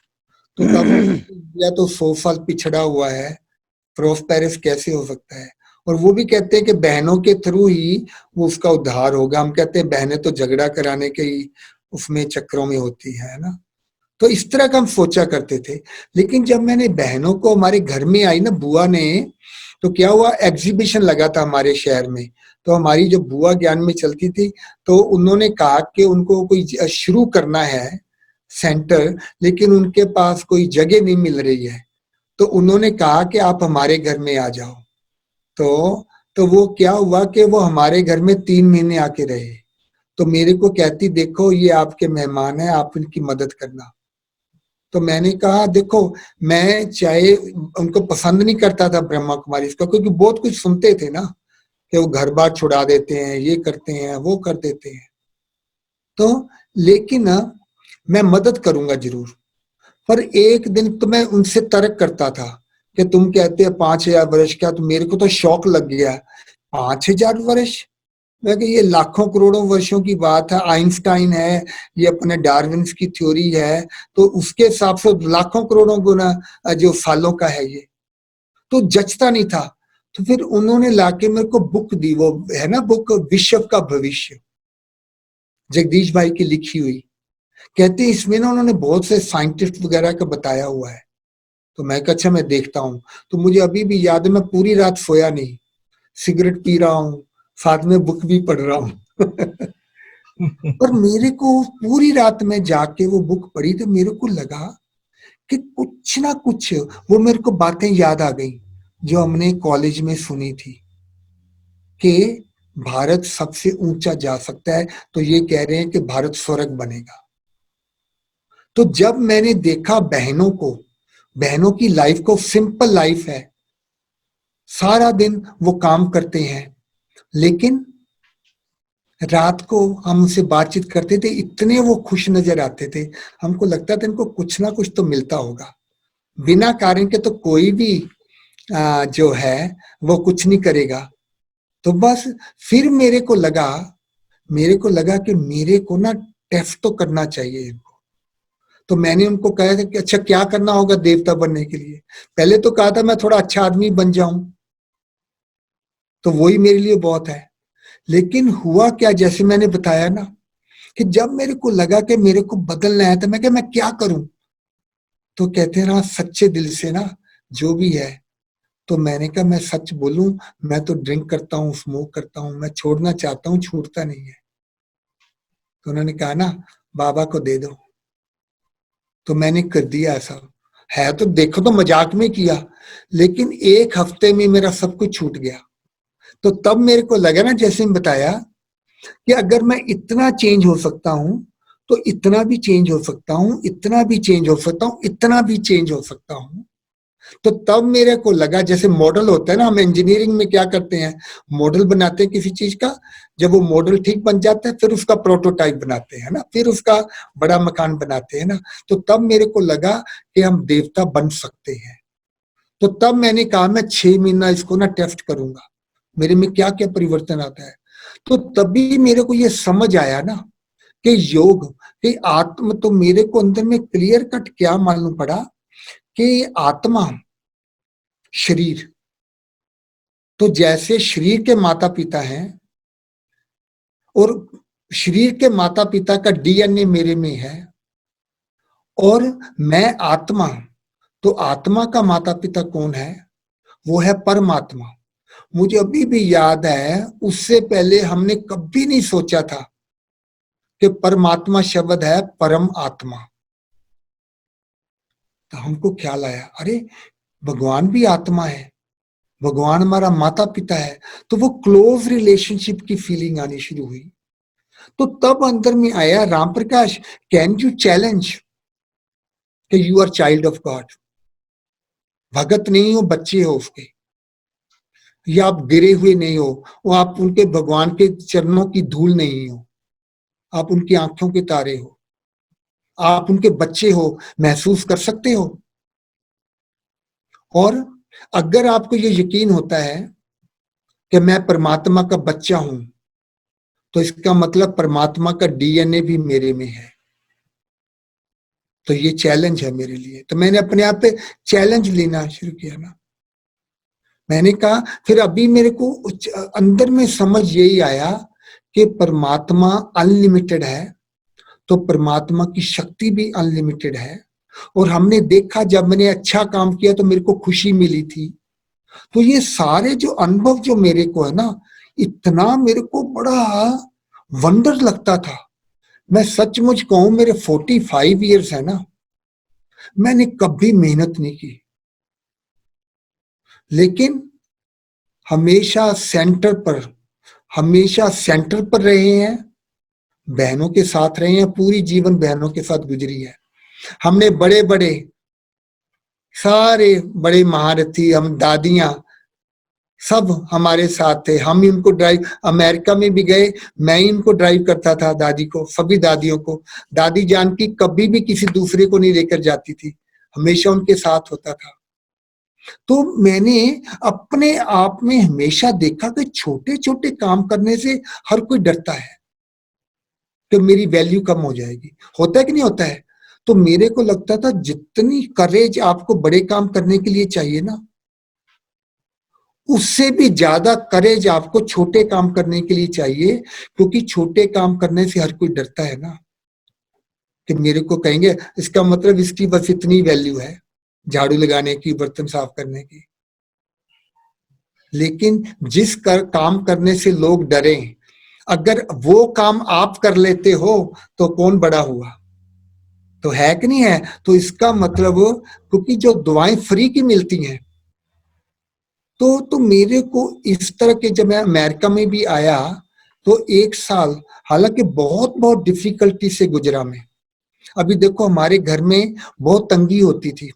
[SPEAKER 3] तो तब इंडिया तो 100 साल पिछड़ा हुआ है, प्रोस्पेरस कैसे हो सकता है। और वो भी कहते हैं कि बहनों के थ्रू ही वो उसका उद्धार होगा। हम कहते हैं बहनें तो झगड़ा कराने के ही उसमें चक्रों में होती है ना। तो इस तरह का हम सोचा करते थे। लेकिन जब मैंने बहनों को हमारे घर में आई ना बुआ ने, तो क्या हुआ, एग्जीबिशन लगा था हमारे शहर में। तो हमारी जो बुआ ज्ञान में चलती थी, तो उन्होंने कहा कि उनको कोई शुरू करना है सेंटर, लेकिन उनके पास कोई जगह नहीं मिल रही है। तो उन्होंने कहा कि आप हमारे घर में आ जाओ। तो वो क्या हुआ कि वो हमारे घर में 3 महीने आके रहे। तो मेरे को कहती, देखो ये आपके मेहमान हैं, आप इनकी मदद करना। तो मैंने कहा देखो, मैं चाहे उनको पसंद नहीं करता था ब्रह्मा कुमारी इसका, क्योंकि बहुत कुछ सुनते थे ना कि वो घर बार छुड़ा देते हैं, ये करते हैं, वो कर देते हैं। तो लेकिन मैं मदद करूंगा जरूर। पर एक दिन तो मैं उनसे तर्क करता था कि तुम कहते हैं 5,000 वर्ष का, तो मेरे को तो शौक लग गया। 5,000 वर्ष, मैं कि ये लाखों करोड़ों वर्षों की बात है। आइंस्टाइन है, ये अपने डार्विन्स की थ्योरी है, तो उसके हिसाब से लाखों करोड़ों गुना जो सालों का है ये, तो जचता नहीं था। तो फिर उन्होंने लाके मेरे को बुक दी, वो है ना बुक विश्व का भविष्य, जगदीश भाई की लिखी हुई। कहते हैं इसमें ना उन्होंने बहुत से साइंटिस्ट वगैरह का बताया हुआ है। तो मैं कहा अच्छा मैं देखता हूँ। तो मुझे अभी भी याद है, मैं पूरी रात सोया नहीं, सिगरेट पी रहा हूँ, साथ में बुक भी पढ़ रहा हूँ। और मेरे को पूरी रात में जाके वो बुक पढ़ी, तो मेरे को लगा कि कुछ ना कुछ वो मेरे को बातें याद आ गई जो हमने कॉलेज में सुनी थी कि भारत सबसे ऊंचा जा सकता है। तो ये कह रहे हैं कि भारत स्वर्ग बनेगा। तो जब मैंने देखा बहनों को, बहनों की लाइफ को, सिंपल लाइफ है, सारा दिन वो काम करते हैं, लेकिन रात को हम उनसे बातचीत करते थे, इतने वो खुश नजर आते थे, हमको लगता था इनको कुछ ना कुछ तो मिलता होगा। बिना कारण के तो कोई भी जो है वो कुछ नहीं करेगा। तो बस फिर मेरे को लगा कि मेरे को ना टेस्ट तो करना चाहिए इनको। तो मैंने उनको कहा था कि अच्छा क्या करना होगा देवता बनने के लिए। पहले तो कहा था मैं थोड़ा अच्छा आदमी बन जाऊं, तो वही मेरे लिए बहुत है। लेकिन हुआ क्या, जैसे मैंने बताया ना, कि जब मेरे को लगा कि मेरे को बदलना है, तो मैं क्या, मैं क्या करूं? तो कहते हैं ना सच्चे दिल से ना जो भी है। तो मैंने कहा मैं सच बोलूं, मैं तो ड्रिंक करता हूँ, स्मोक करता हूँ, मैं छोड़ना चाहता हूँ, छूटता नहीं है। तो उन्होंने कहा ना बाबा को दे दो। तो मैंने कर दिया ऐसा। है तो देखो तो मजाक में किया, लेकिन एक हफ्ते में मेरा सब कुछ छूट गया। तो तब मेरे को लगा ना, जैसे मैं बताया कि अगर मैं इतना चेंज हो सकता हूं तो इतना भी चेंज हो सकता हूं, इतना भी चेंज हो सकता हूं, इतना भी चेंज हो सकता हूं। तो तब मेरे को लगा, जैसे मॉडल होता है ना, हम इंजीनियरिंग में क्या करते हैं, मॉडल बनाते हैं किसी चीज का। जब वो मॉडल ठीक बन जाता है फिर उसका प्रोटोटाइप बनाते हैं ना, फिर उसका बड़ा मकान बनाते हैं ना। तो तब मेरे को लगा कि हम देवता बन सकते हैं। तो तब मैंने कहा मैं 6 महीना इसको ना टेस्ट करूंगा, मेरे में क्या क्या परिवर्तन आता है। तो तभी मेरे को ये समझ आया ना कि योग कि आत्म, तो मेरे को अंदर में क्लियर कट क्या मालूम पड़ा कि आत्मा, शरीर, तो जैसे शरीर के माता पिता हैं और शरीर के माता पिता का डीएनए मेरे में है, और मैं आत्मा, तो आत्मा का माता पिता कौन है? वो है परमात्मा। मुझे अभी भी याद है, उससे पहले हमने कभी नहीं सोचा था कि परमात्मा शब्द है परम आत्मा। तो हमको ख्याल आया, अरे भगवान भी आत्मा है, भगवान हमारा माता पिता है। तो वो क्लोज रिलेशनशिप की फीलिंग आनी शुरू हुई। तो तब अंदर में आया, Ram Prakash can you challenge कि you are child of God. भगत नहीं हो, बच्चे हो उसके, या आप गिरे हुए नहीं हो, वो आप उनके भगवान के चरणों की धूल नहीं हो, आप उनकी आंखों के तारे हो, आप उनके बच्चे हो, महसूस कर सकते हो। और अगर आपको ये यकीन होता है कि मैं परमात्मा का बच्चा हूं, तो इसका मतलब परमात्मा का डीएनए भी मेरे में है। तो ये चैलेंज है मेरे लिए। तो मैंने अपने आप पे चैलेंज लेना शुरू किया ना। मैंने कहा, फिर अभी मेरे को अंदर में समझ यही आया कि परमात्मा अनलिमिटेड है, तो परमात्मा की शक्ति भी अनलिमिटेड है। और हमने देखा, जब मैंने अच्छा काम किया तो मेरे को खुशी मिली थी। तो ये सारे जो अनुभव जो मेरे को है ना, इतना मेरे को बड़ा वंडर लगता था। मैं सचमुच कहूं, मेरे 45 इयर्स है ना, मैंने कभी मेहनत नहीं की, लेकिन हमेशा सेंटर पर रहे हैं, बहनों के साथ रहे हैं, पूरी जीवन बहनों के साथ गुजरी है। हमने बड़े बड़े सारे बड़े महारथी, हम दादियां सब हमारे साथ थे। हम इनको ड्राइव, अमेरिका में भी गए, मैं ही इनको ड्राइव करता था, दादी को, सभी दादियों को। दादी जान की कभी भी किसी दूसरे को नहीं लेकर जाती थी, हमेशा उनके साथ होता था। तो मैंने अपने आप में हमेशा देखा कि छोटे छोटे काम करने से हर कोई डरता है कि मेरी वैल्यू कम हो जाएगी। होता है कि नहीं होता है? तो मेरे को लगता था जितनी करेज आपको बड़े काम करने के लिए चाहिए ना, उससे भी ज्यादा करेज आपको छोटे काम करने के लिए चाहिए। क्योंकि छोटे काम करने से हर कोई डरता है ना, कि मेरे को कहेंगे इसका मतलब इसकी बस इतनी वैल्यू है, झाड़ू लगाने की, बर्तन साफ करने की। लेकिन जिस काम करने से लोग डरे, अगर वो काम आप कर लेते हो तो कौन बड़ा हुआ? तो है कि नहीं है? तो इसका मतलब, क्योंकि जो दुआएं फ्री की मिलती हैं, तो मेरे को इस तरह के, जब मैं अमेरिका में भी आया तो 1 साल, हालांकि बहुत बहुत डिफिकल्टी से गुजरा मैं। अभी देखो, हमारे घर में बहुत तंगी होती थी,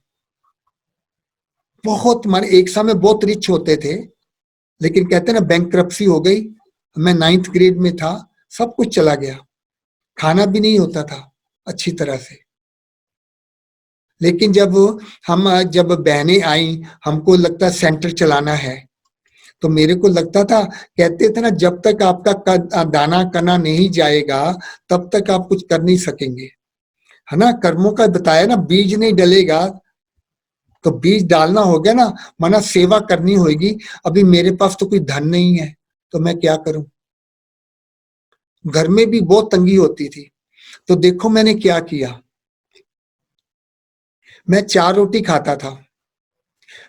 [SPEAKER 3] बहुत, माने एक समय बहुत रिच होते थे, लेकिन कहते ना बैंकरप्सी हो गई। मैं 9th ग्रेड में था, सब कुछ चला गया, खाना भी नहीं होता था अच्छी तरह से। लेकिन जब बहनें आई, हमको लगता सेंटर चलाना है, तो मेरे को लगता था, कहते थे ना जब तक आपका दाना कना नहीं जाएगा तब तक आप कुछ कर नहीं सकेंगे, है ना। कर्मों का बताया ना, बीज नहीं डलेगा तो बीज डालना हो गया ना, माना सेवा करनी होगी। अभी मेरे पास तो कोई धन नहीं है, तो मैं क्या करूं, घर में भी बहुत तंगी होती थी। तो देखो मैंने क्या किया, मैं 4 रोटी खाता था,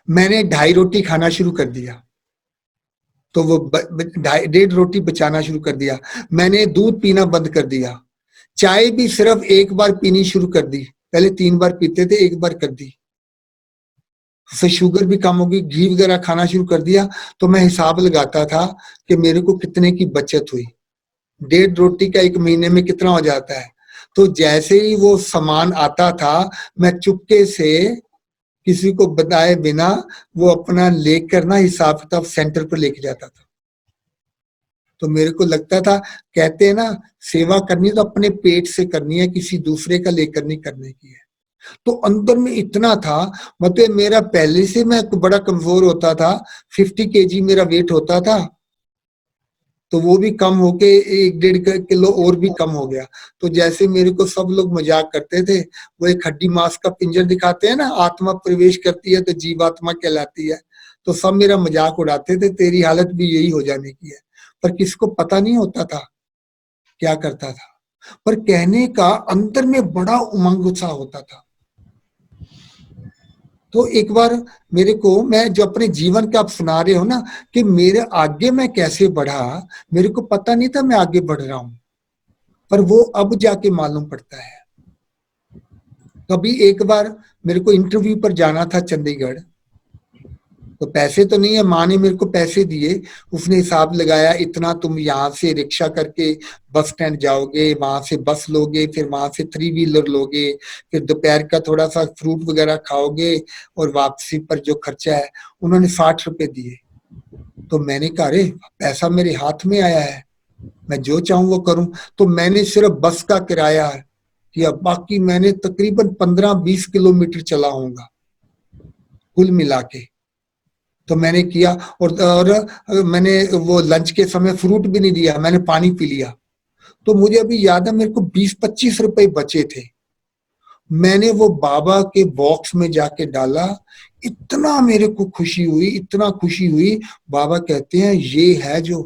[SPEAKER 3] मैंने 2.5 रोटी खाना शुरू कर दिया, तो वो 1.5 रोटी बचाना शुरू कर दिया। मैंने दूध पीना बंद कर दिया, चाय भी सिर्फ एक बार पीनी शुरू कर दी, पहले 3 बार पीते थे, एक बार कर दी। उससे शुगर भी कम होगी, घी वगैरह खाना शुरू कर दिया। तो मैं हिसाब लगाता था कि मेरे को कितने की बचत हुई, 1.5 रोटी का 1 महीने में कितना हो जाता है। तो जैसे ही वो सामान आता था, मैं चुपके से किसी को बताए बिना वो अपना लेकर ना हिसाब किताब सेंटर पर लेके जाता था। तो मेरे को लगता था, कहते हैं ना सेवा करनी तो अपने पेट से करनी है, किसी दूसरे का लेकर नहीं करने की है। तो अंदर में इतना था, मतलब मेरा पहले से मैं बड़ा कमजोर होता था, 50 kg मेरा वेट होता था, तो वो भी कम होके 1-1.5 किलो और भी कम हो गया। तो जैसे मेरे को सब लोग मजाक करते थे, वो एक हड्डी मांस का पिंजर दिखाते हैं ना, आत्मा प्रवेश करती है तो जीवात्मा कहलाती है, तो सब मेरा मजाक उड़ाते थे, तेरी हालत भी यही हो जाने की है। पर किसको पता नहीं होता था क्या करता था, पर कहने का अंदर में बड़ा उमंग उत्साह होता था। तो एक बार मेरे को, मैं जो अपने जीवन का आप सुना रहे हो ना कि मेरे आगे मैं कैसे बढ़ा, मेरे को पता नहीं था मैं आगे बढ़ रहा हूं, पर वो अब जाके मालूम पड़ता है। कभी एक बार मेरे को इंटरव्यू पर जाना था चंडीगढ़, तो पैसे तो नहीं है, माँ ने मेरे को पैसे दिए, उसने हिसाब लगाया, इतना तुम यहाँ से रिक्शा करके बस स्टैंड जाओगे, वहां से बस लोगे, फिर वहां से 3 व्हीलर लोगे, फिर दोपहर का थोड़ा सा फ्रूट वगैरह खाओगे, और वापसी पर जो खर्चा है, उन्होंने 60 रुपए दिए। तो मैंने कहा अरे पैसा मेरे हाथ में आया है, मैं जो चाहूं वो करूं। तो मैंने सिर्फ बस का किराया किया, बाकी मैंने तकरीबन 15-20 किलोमीटर चला होऊंगा कुल मिला के। तो मैंने किया, और मैंने वो लंच के समय फ्रूट भी नहीं दिया, मैंने पानी पी लिया। तो मुझे अभी याद है, मेरे को 20-25 रुपए बचे थे, मैंने वो बाबा के बॉक्स में जाके डाला। इतना मेरे को खुशी हुई, इतना खुशी हुई, बाबा कहते हैं ये है जो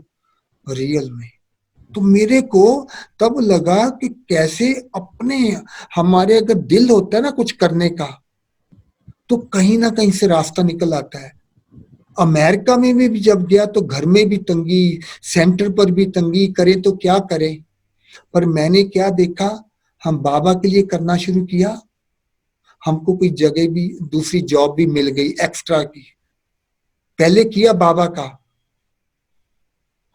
[SPEAKER 3] रियल में। तो मेरे को तब लगा कि कैसे अपने, हमारे अगर दिल होता है ना कुछ करने का, तो कहीं ना कहीं से रास्ता निकल आता है। अमेरिका में भी जब गया तो घर में भी तंगी, सेंटर पर भी तंगी, करे तो क्या करे। पर मैंने क्या देखा, हम बाबा के लिए करना शुरू किया, हमको कोई जगह भी, दूसरी जॉब भी मिल गई एक्स्ट्रा की। पहले किया बाबा का,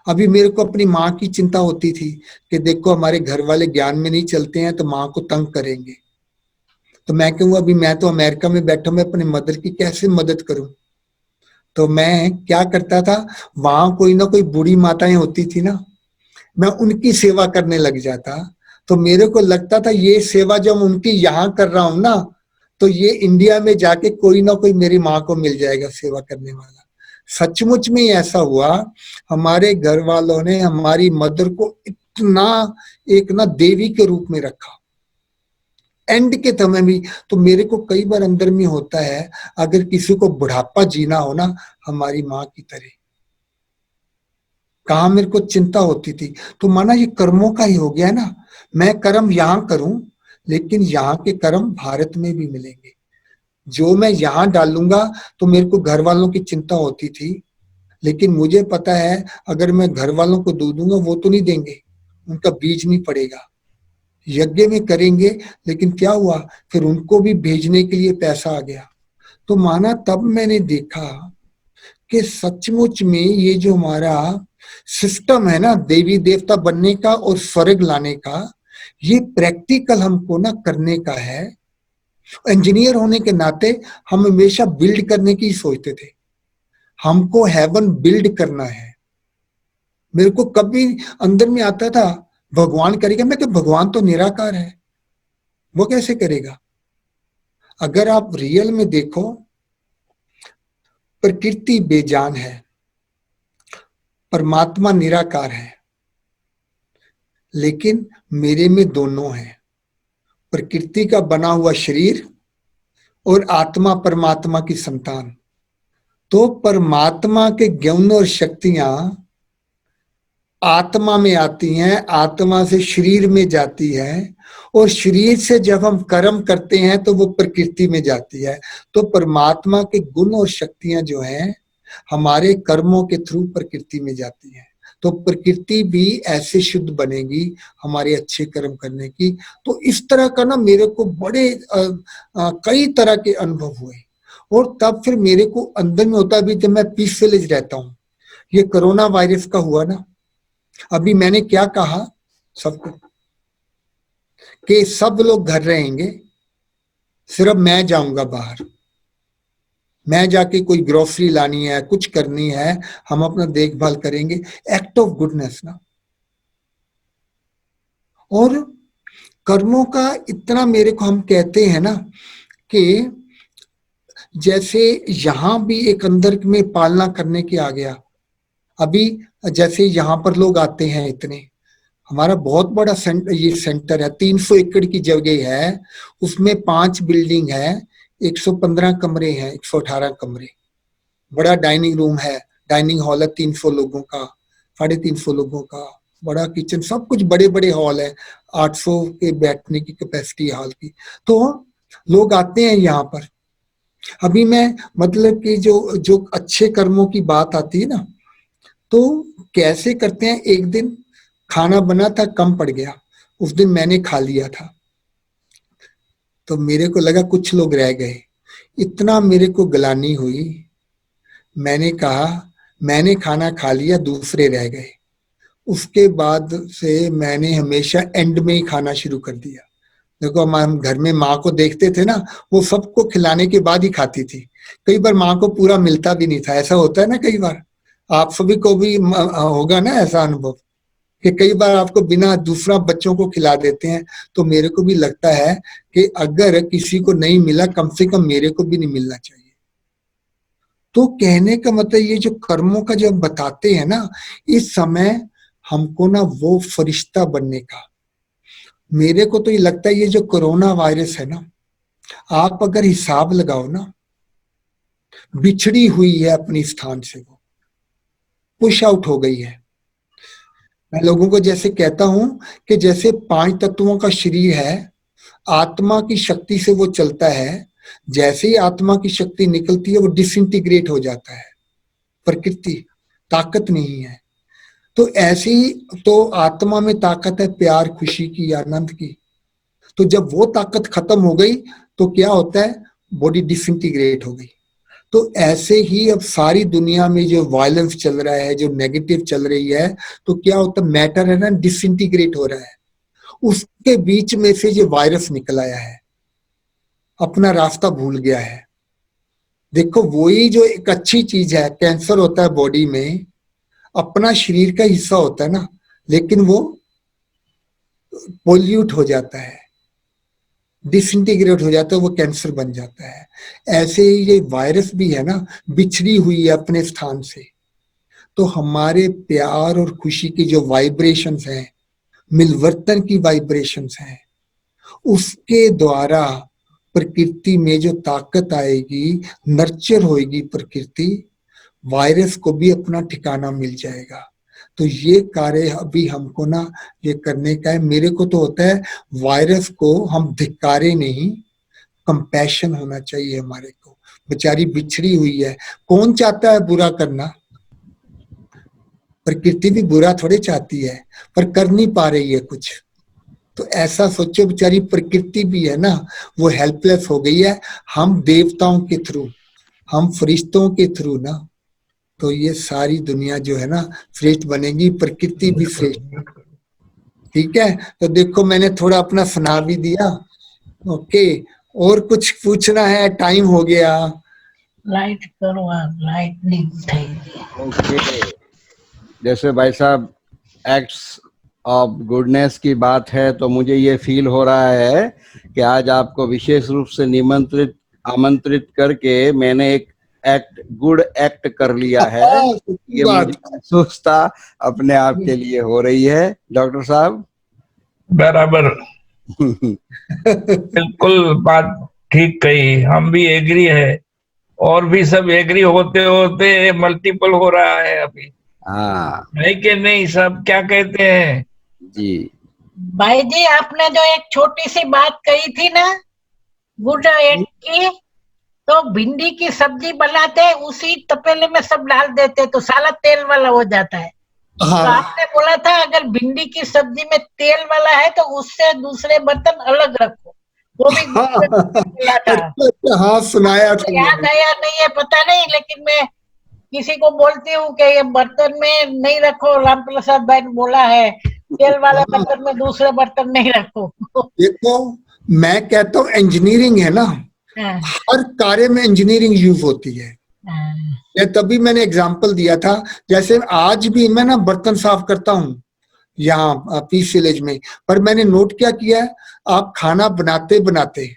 [SPEAKER 3] अभी मेरे को अपनी माँ की चिंता होती थी कि देखो हमारे घर वाले ज्ञान में नहीं चलते हैं तो माँ को तंग करेंगे। तो मैं कहूँ अभी मैं तो अमेरिका में बैठा, मैं अपने मदर की कैसे मदद करूं। तो मैं क्या करता था, वहां कोई ना कोई बूढ़ी माताएं होती थी ना, मैं उनकी सेवा करने लग जाता। तो मेरे को लगता था ये सेवा जो मैं उनकी यहाँ कर रहा हूं ना, तो ये इंडिया में जाके कोई ना कोई मेरी माँ को मिल जाएगा सेवा करने वाला। सचमुच में ऐसा हुआ, हमारे घर वालों ने हमारी मदर को इतना एक ना देवी के रूप में रखा एंड के समय भी। तो मेरे को कई बार अंदर में होता है, अगर किसी को बुढ़ापा जीना हो ना हमारी माँ की तरह, कहा मेरे को चिंता होती थी। तो माना ये कर्मों का ही हो गया ना, मैं कर्म यहाँ करूं लेकिन यहाँ के कर्म भारत में भी मिलेंगे। जो मैं यहाँ डालूंगा, तो मेरे को घर वालों की चिंता होती थी, लेकिन मुझे पता है अगर मैं घर वालों को दे दूंगा वो तो नहीं देंगे, उनका बीज नहीं पड़ेगा। यज्ञ में करेंगे, लेकिन क्या हुआ, फिर उनको भी भेजने के लिए पैसा आ गया। तो माना तब मैंने देखा कि सचमुच में ये जो हमारा सिस्टम है ना देवी देवता बनने का और स्वर्ग लाने का, ये प्रैक्टिकल हमको ना करने का है। इंजीनियर होने के नाते हम हमेशा बिल्ड करने की सोचते थे, हमको हेवन बिल्ड करना है। मेरे को कभी अंदर में आता था भगवान करेगा, मैं कि भगवान तो निराकार है, वो कैसे करेगा। अगर आप रियल में देखो, प्रकृति बेजान है, परमात्मा निराकार है, लेकिन मेरे में दोनों है, प्रकृति का बना हुआ शरीर और आत्मा परमात्मा की संतान। तो परमात्मा के ज्ञान और शक्तियां आत्मा में आती हैं, आत्मा से शरीर में जाती है, और शरीर से जब हम कर्म करते हैं तो वो प्रकृति में जाती है। तो परमात्मा के गुण और शक्तियां जो हैं हमारे कर्मों के थ्रू प्रकृति में जाती हैं। तो प्रकृति भी ऐसे शुद्ध बनेगी हमारे अच्छे कर्म करने की। तो इस तरह का ना मेरे को बड़े कई तरह के अनुभव हुए, और तब फिर मेरे को अंदर में होता भी, जब मैं पीस विलेज रहता हूँ, ये कोरोना वायरस का हुआ ना, अभी मैंने क्या कहा सबको कि सब लोग घर रहेंगे, सिर्फ मैं जाऊंगा बाहर, मैं जाके कोई ग्रोसरी लानी है, कुछ करनी है, हम अपना देखभाल करेंगे। एक्ट ऑफ गुडनेस ना। और कर्मों का इतना मेरे को हम कहते हैं ना कि जैसे यहां भी एक अंदर में पालना करने के आ गया। अभी जैसे यहाँ पर लोग आते हैं इतने, हमारा बहुत बड़ा ये सेंटर है, 300 एकड़ की जगह है, उसमें 5 बिल्डिंग है, 115 कमरे हैं, 118 कमरे, बड़ा डाइनिंग रूम है, डाइनिंग हॉल है 300 लोगों का, 350 लोगों का, बड़ा किचन, सब कुछ बड़े बड़े हॉल है, 800 के बैठने की कैपेसिटी हॉल की। तो लोग आते हैं यहाँ पर। अभी मैं मतलब कि जो अच्छे कर्मों की बात आती है ना, तो कैसे करते हैं। एक दिन खाना बना था, कम पड़ गया, उस दिन मैंने खा लिया था, तो मेरे को लगा कुछ लोग रह गए, इतना मेरे को गलानी हुई। मैंने कहा मैंने खाना खा लिया, दूसरे रह गए। उसके बाद से मैंने हमेशा एंड में ही खाना शुरू कर दिया। देखो हम घर में माँ को देखते थे ना, वो सबको खिलाने के बाद ही खाती थी। कई बार माँ को पूरा मिलता भी नहीं था, ऐसा होता है ना, कई बार आप सभी को भी होगा ना ऐसा अनुभव कि कई बार आपको बिना दूसरा बच्चों को खिला देते हैं। तो मेरे को भी लगता है कि अगर किसी को नहीं मिला, कम से कम मेरे को भी नहीं मिलना चाहिए। तो कहने का मतलब ये जो कर्मों का जब बताते हैं ना, इस समय हमको ना वो फरिश्ता बनने का, मेरे को तो ये लगता है ये जो कोरोना वायरस है ना, आप अगर हिसाब लगाओ ना, बिछड़ी हुई है अपनी स्थान से, वो पुश आउट हो गई है। मैं लोगों को जैसे कहता हूं कि जैसे 5 तत्वों का शरीर है, आत्मा की शक्ति से वो चलता है, जैसे ही आत्मा की शक्ति निकलती है वो डिसइंटीग्रेट हो जाता है। प्रकृति ताकत नहीं है, तो ऐसे ही तो आत्मा में ताकत है प्यार, खुशी की, आनंद की। तो जब वो ताकत खत्म हो गई तो क्या होता है, बॉडी डिसइंटीग्रेट हो गई। तो ऐसे ही अब सारी दुनिया में जो वायलेंस चल रहा है, जो नेगेटिव चल रही है, तो क्या होता है, मैटर है ना, डिसइंटीग्रेट हो रहा है। उसके बीच में से जो वायरस निकल आया है, अपना रास्ता भूल गया है। देखो वही जो एक अच्छी चीज है, कैंसर होता है बॉडी में, अपना शरीर का हिस्सा होता है ना, लेकिन वो पोल्यूट हो जाता है, डिसइंटीग्रेट हो जाता है, वो कैंसर बन जाता है। ऐसे ही ये वायरस भी है ना, बिछड़ी हुई है अपने स्थान से। तो हमारे प्यार और खुशी की जो वाइब्रेशंस हैं, मिलवर्तन की वाइब्रेशंस हैं, उसके द्वारा प्रकृति में जो ताकत आएगी, नर्चर होएगी प्रकृति, वायरस को भी अपना ठिकाना मिल जाएगा। तो ये कार्य अभी हमको ना ये करने का है। मेरे को तो होता है वायरस को हम धिक्कारे नहीं, कंपैशन होना चाहिए हमारे को। बेचारी बिछड़ी हुई है, कौन चाहता है बुरा करना, प्रकृति भी बुरा थोड़े चाहती है, पर कर नहीं पा रही है कुछ। तो ऐसा सोचो, बेचारी प्रकृति भी है ना, वो हेल्पलेस हो गई है। हम देवताओं के थ्रू, हम फरिश्तों के थ्रू ना, तो ये सारी दुनिया जो है ना श्रेष्ठ बनेगी, प्रकृति भी श्रेष्ठ। ठीक है, तो देखो मैंने थोड़ा अपना सुना भी दिया। ओके, और कुछ पूछना है? टाइम हो गया।
[SPEAKER 4] लाइट करो आप, लाइट नहीं उठाएगी।
[SPEAKER 1] ओके, जैसे भाई साहब एक्ट्स ऑफ गुडनेस की बात है, तो मुझे ये फील हो रहा है कि आज आपको विशेष रूप से आमंत्रित करके मैंने एक गुड एक्ट कर लिया है। ये मुझे महसूस था अपने आप के लिए हो रही है। डॉक्टर साहब
[SPEAKER 2] बराबर, बिल्कुल बात ठीक कही, हम भी एग्री है, और भी सब एग्री होते होते मल्टीपल हो रहा है अभी।
[SPEAKER 1] हाँ
[SPEAKER 2] है कि नहीं? सब क्या कहते हैं
[SPEAKER 1] जी?
[SPEAKER 4] भाई जी, आपने जो एक छोटी सी बात कही थी ना गुड एक्ट की, तो भिंडी की सब्जी बनाते हैं उसी तपेले में सब डाल देते तो साला तेल वाला हो जाता है।
[SPEAKER 3] हाँ।
[SPEAKER 4] तो आपने बोला था अगर भिंडी की सब्जी में तेल वाला है तो उससे दूसरे बर्तन अलग रखो, वो भी बोला था।
[SPEAKER 3] हाँ, सुनाया था।
[SPEAKER 4] याद आया नहीं है पता नहीं, लेकिन मैं किसी को बोलती हूँ कि ये बर्तन में नहीं रखो, राम प्रसाद भाई ने बोला है तेल वाले बर्तन में दूसरे बर्तन नहीं रखो।
[SPEAKER 3] देखो, मैं कहता हूँ इंजीनियरिंग है ना, हर कार्य में इंजीनियरिंग यूज होती है। ये तभी मैंने एग्जांपल दिया था, जैसे आज भी मैं ना बर्तन साफ करता हूँ यहाँ पीस विलेज में, पर मैंने नोट क्या किया है, आप खाना बनाते बनाते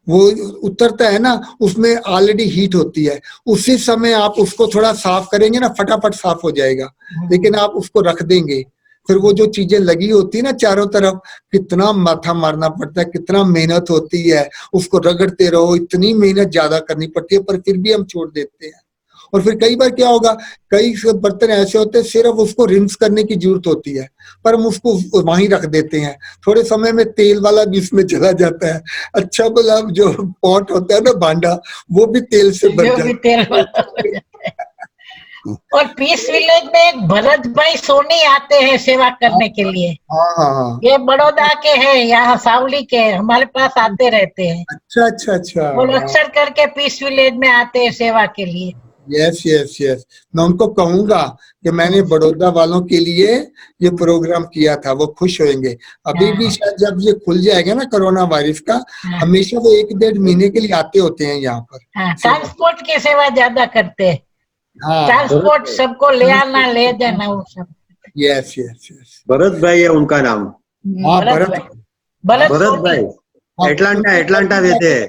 [SPEAKER 3] वो उतरता है ना, उसमें ऑलरेडी हीट होती है, उसी समय आप उसको थोड़ा साफ करेंगे ना, फटाफट साफ हो जाएगा। लेकिन आप उसको रख देंगे, फिर वो जो चीजें लगी होती है ना चारों तरफ, कितना माथा मारना पड़ता है, कितना मेहनत होती है, उसको रगड़ते रहो, इतनी मेहनत ज्यादा करनी पड़ती है, पर फिर भी हम छोड़ देते हैं। और फिर कई बार क्या होगा, कई बर्तन ऐसे होते हैं सिर्फ उसको रिंस करने की जरूरत होती है, पर हम उसको वहीं रख देते हैं, थोड़े समय में तेल वाला भी उसमें चला जाता है। अच्छा भला जो पॉट होता है ना, भांडा, वो भी तेल से भर जाता है।
[SPEAKER 4] और पीस विलेज में एक भरत भाई सोनी आते हैं सेवा करने के लिए।
[SPEAKER 3] हाँ,
[SPEAKER 4] ये बड़ौदा के हैं, यहाँ सावली के, हमारे पास आते रहते हैं।
[SPEAKER 3] अच्छा अच्छा अच्छा।
[SPEAKER 4] वो अक्सर करके पीस विलेज में आते हैं सेवा के लिए।
[SPEAKER 3] यस यस यस, मैं उनको कहूंगा कि मैंने बड़ौदा वालों के लिए ये प्रोग्राम किया था, वो खुश होंगे। अभी भी शायद जब ये खुल जाएगा ना कोरोना वायरस का, हमेशा वो 1-1.5 महीने के लिए आते होते हैं यहाँ पर।
[SPEAKER 4] ट्रांसपोर्ट की सेवा ज्यादा करते हैं।
[SPEAKER 3] हाँ,
[SPEAKER 4] ट्रांसपोर्ट सबको ले आना ले जाना वो सब।
[SPEAKER 3] यस यस यस,
[SPEAKER 7] भरत भाई है उनका नाम।
[SPEAKER 3] हाँ,
[SPEAKER 7] भरत भाई एटलांटा रहते हैं।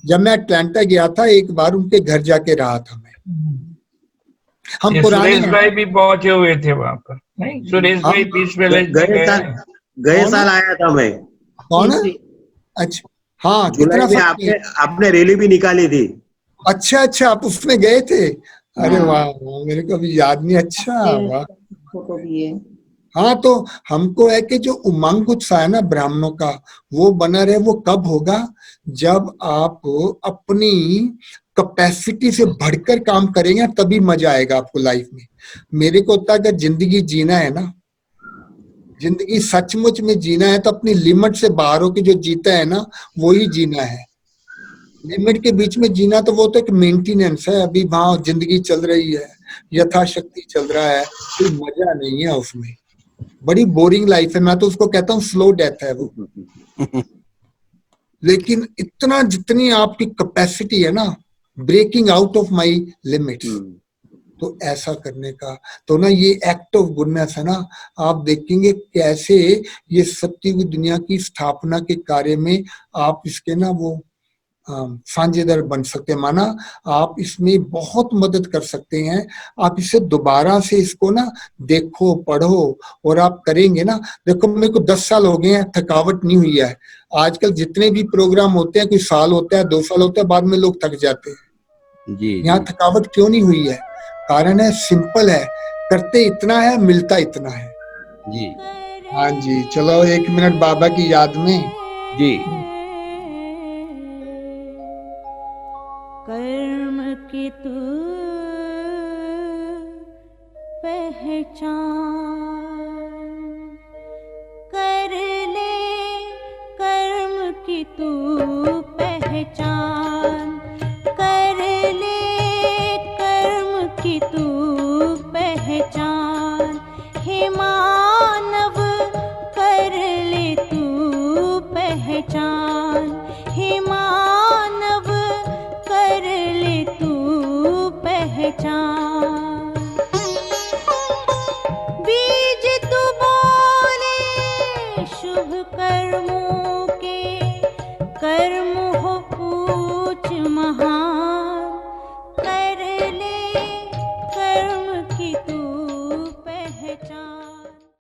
[SPEAKER 3] जब मैं अटलांटा गया था एक बार, उनके घर जाके रहा था मैं। हम पुराने
[SPEAKER 2] सुरेश भाई भी पहुंचे हुए थे वहां पर, नहीं? सुरेश भाई पीस विलेज
[SPEAKER 7] गए साल आया था मैं।
[SPEAKER 3] कौन? अच्छा, हाँ,
[SPEAKER 7] जुलाई में आपने रैली भी निकाली थी।
[SPEAKER 3] अच्छा अच्छा, आप उसमें गए थे? अरे वाह, मेरे को भी याद नहीं। अच्छा, वाह।
[SPEAKER 8] फोटो भी है।
[SPEAKER 3] हाँ, तो हमको है कि जो उमंग उत्साह है ना ब्राह्मणों का, वो बना रहे। वो कब होगा? जब आप अपनी कैपेसिटी से बढ़कर काम करेंगे, तभी मजा आएगा आपको लाइफ में। मेरे को होता है अगर जिंदगी जीना है ना, जिंदगी सचमुच में जीना है, तो अपनी लिमिट से बाहर होकर जो जीता है ना, वो ही जीना है। लिमिट के बीच में जीना तो वो तो एक मेंटेनेंस है। अभी वहां जिंदगी चल रही है, यथाशक्ति चल रहा है, कोई मजा नहीं है उसमें, बड़ी बोरिंग लाइफ है। मैं तो उसको कहता हूँ स्लो डेथ है वो। लेकिन इतना जितनी आपकी कैपेसिटी है ना, breaking out of my limits, तो ऐसा करने का, तो ना ये एक्ट ऑफ गुडनेस है ना, आप देखेंगे कैसे ये सत्युग दुनिया की स्थापना के कार्य में आप इसके ना वो साझेदार बन सकते हैं। माना आप इसमें बहुत मदद कर सकते हैं। आप इसे दोबारा से इसको ना देखो, पढ़ो, और आप करेंगे ना। देखो, मेरे को 10 साल हो गए हैं, थकावट नहीं हुई है। आजकल जितने भी प्रोग्राम होते हैं, कोई साल होता है, 2 साल होता है, बाद में लोग थक जाते हैं जी। यहाँ थकावट क्यों नहीं हुई है? कारण है, सिंपल है, करते इतना है, मिलता इतना है जी। हाँ जी, चलो 1 मिनट बाबा की याद में जी।
[SPEAKER 9] कर्म की तू पहचान, कर ले कर्म की तू पहचान, कर ले कर्म की तू पहचान, हे मानव कर ले तू पहचान, हे मानव तू पहचान। बीज तू बोले शुभ कर्मों के, कर्म हो ऊंच महान, कर ले कर्म की तू पहचान।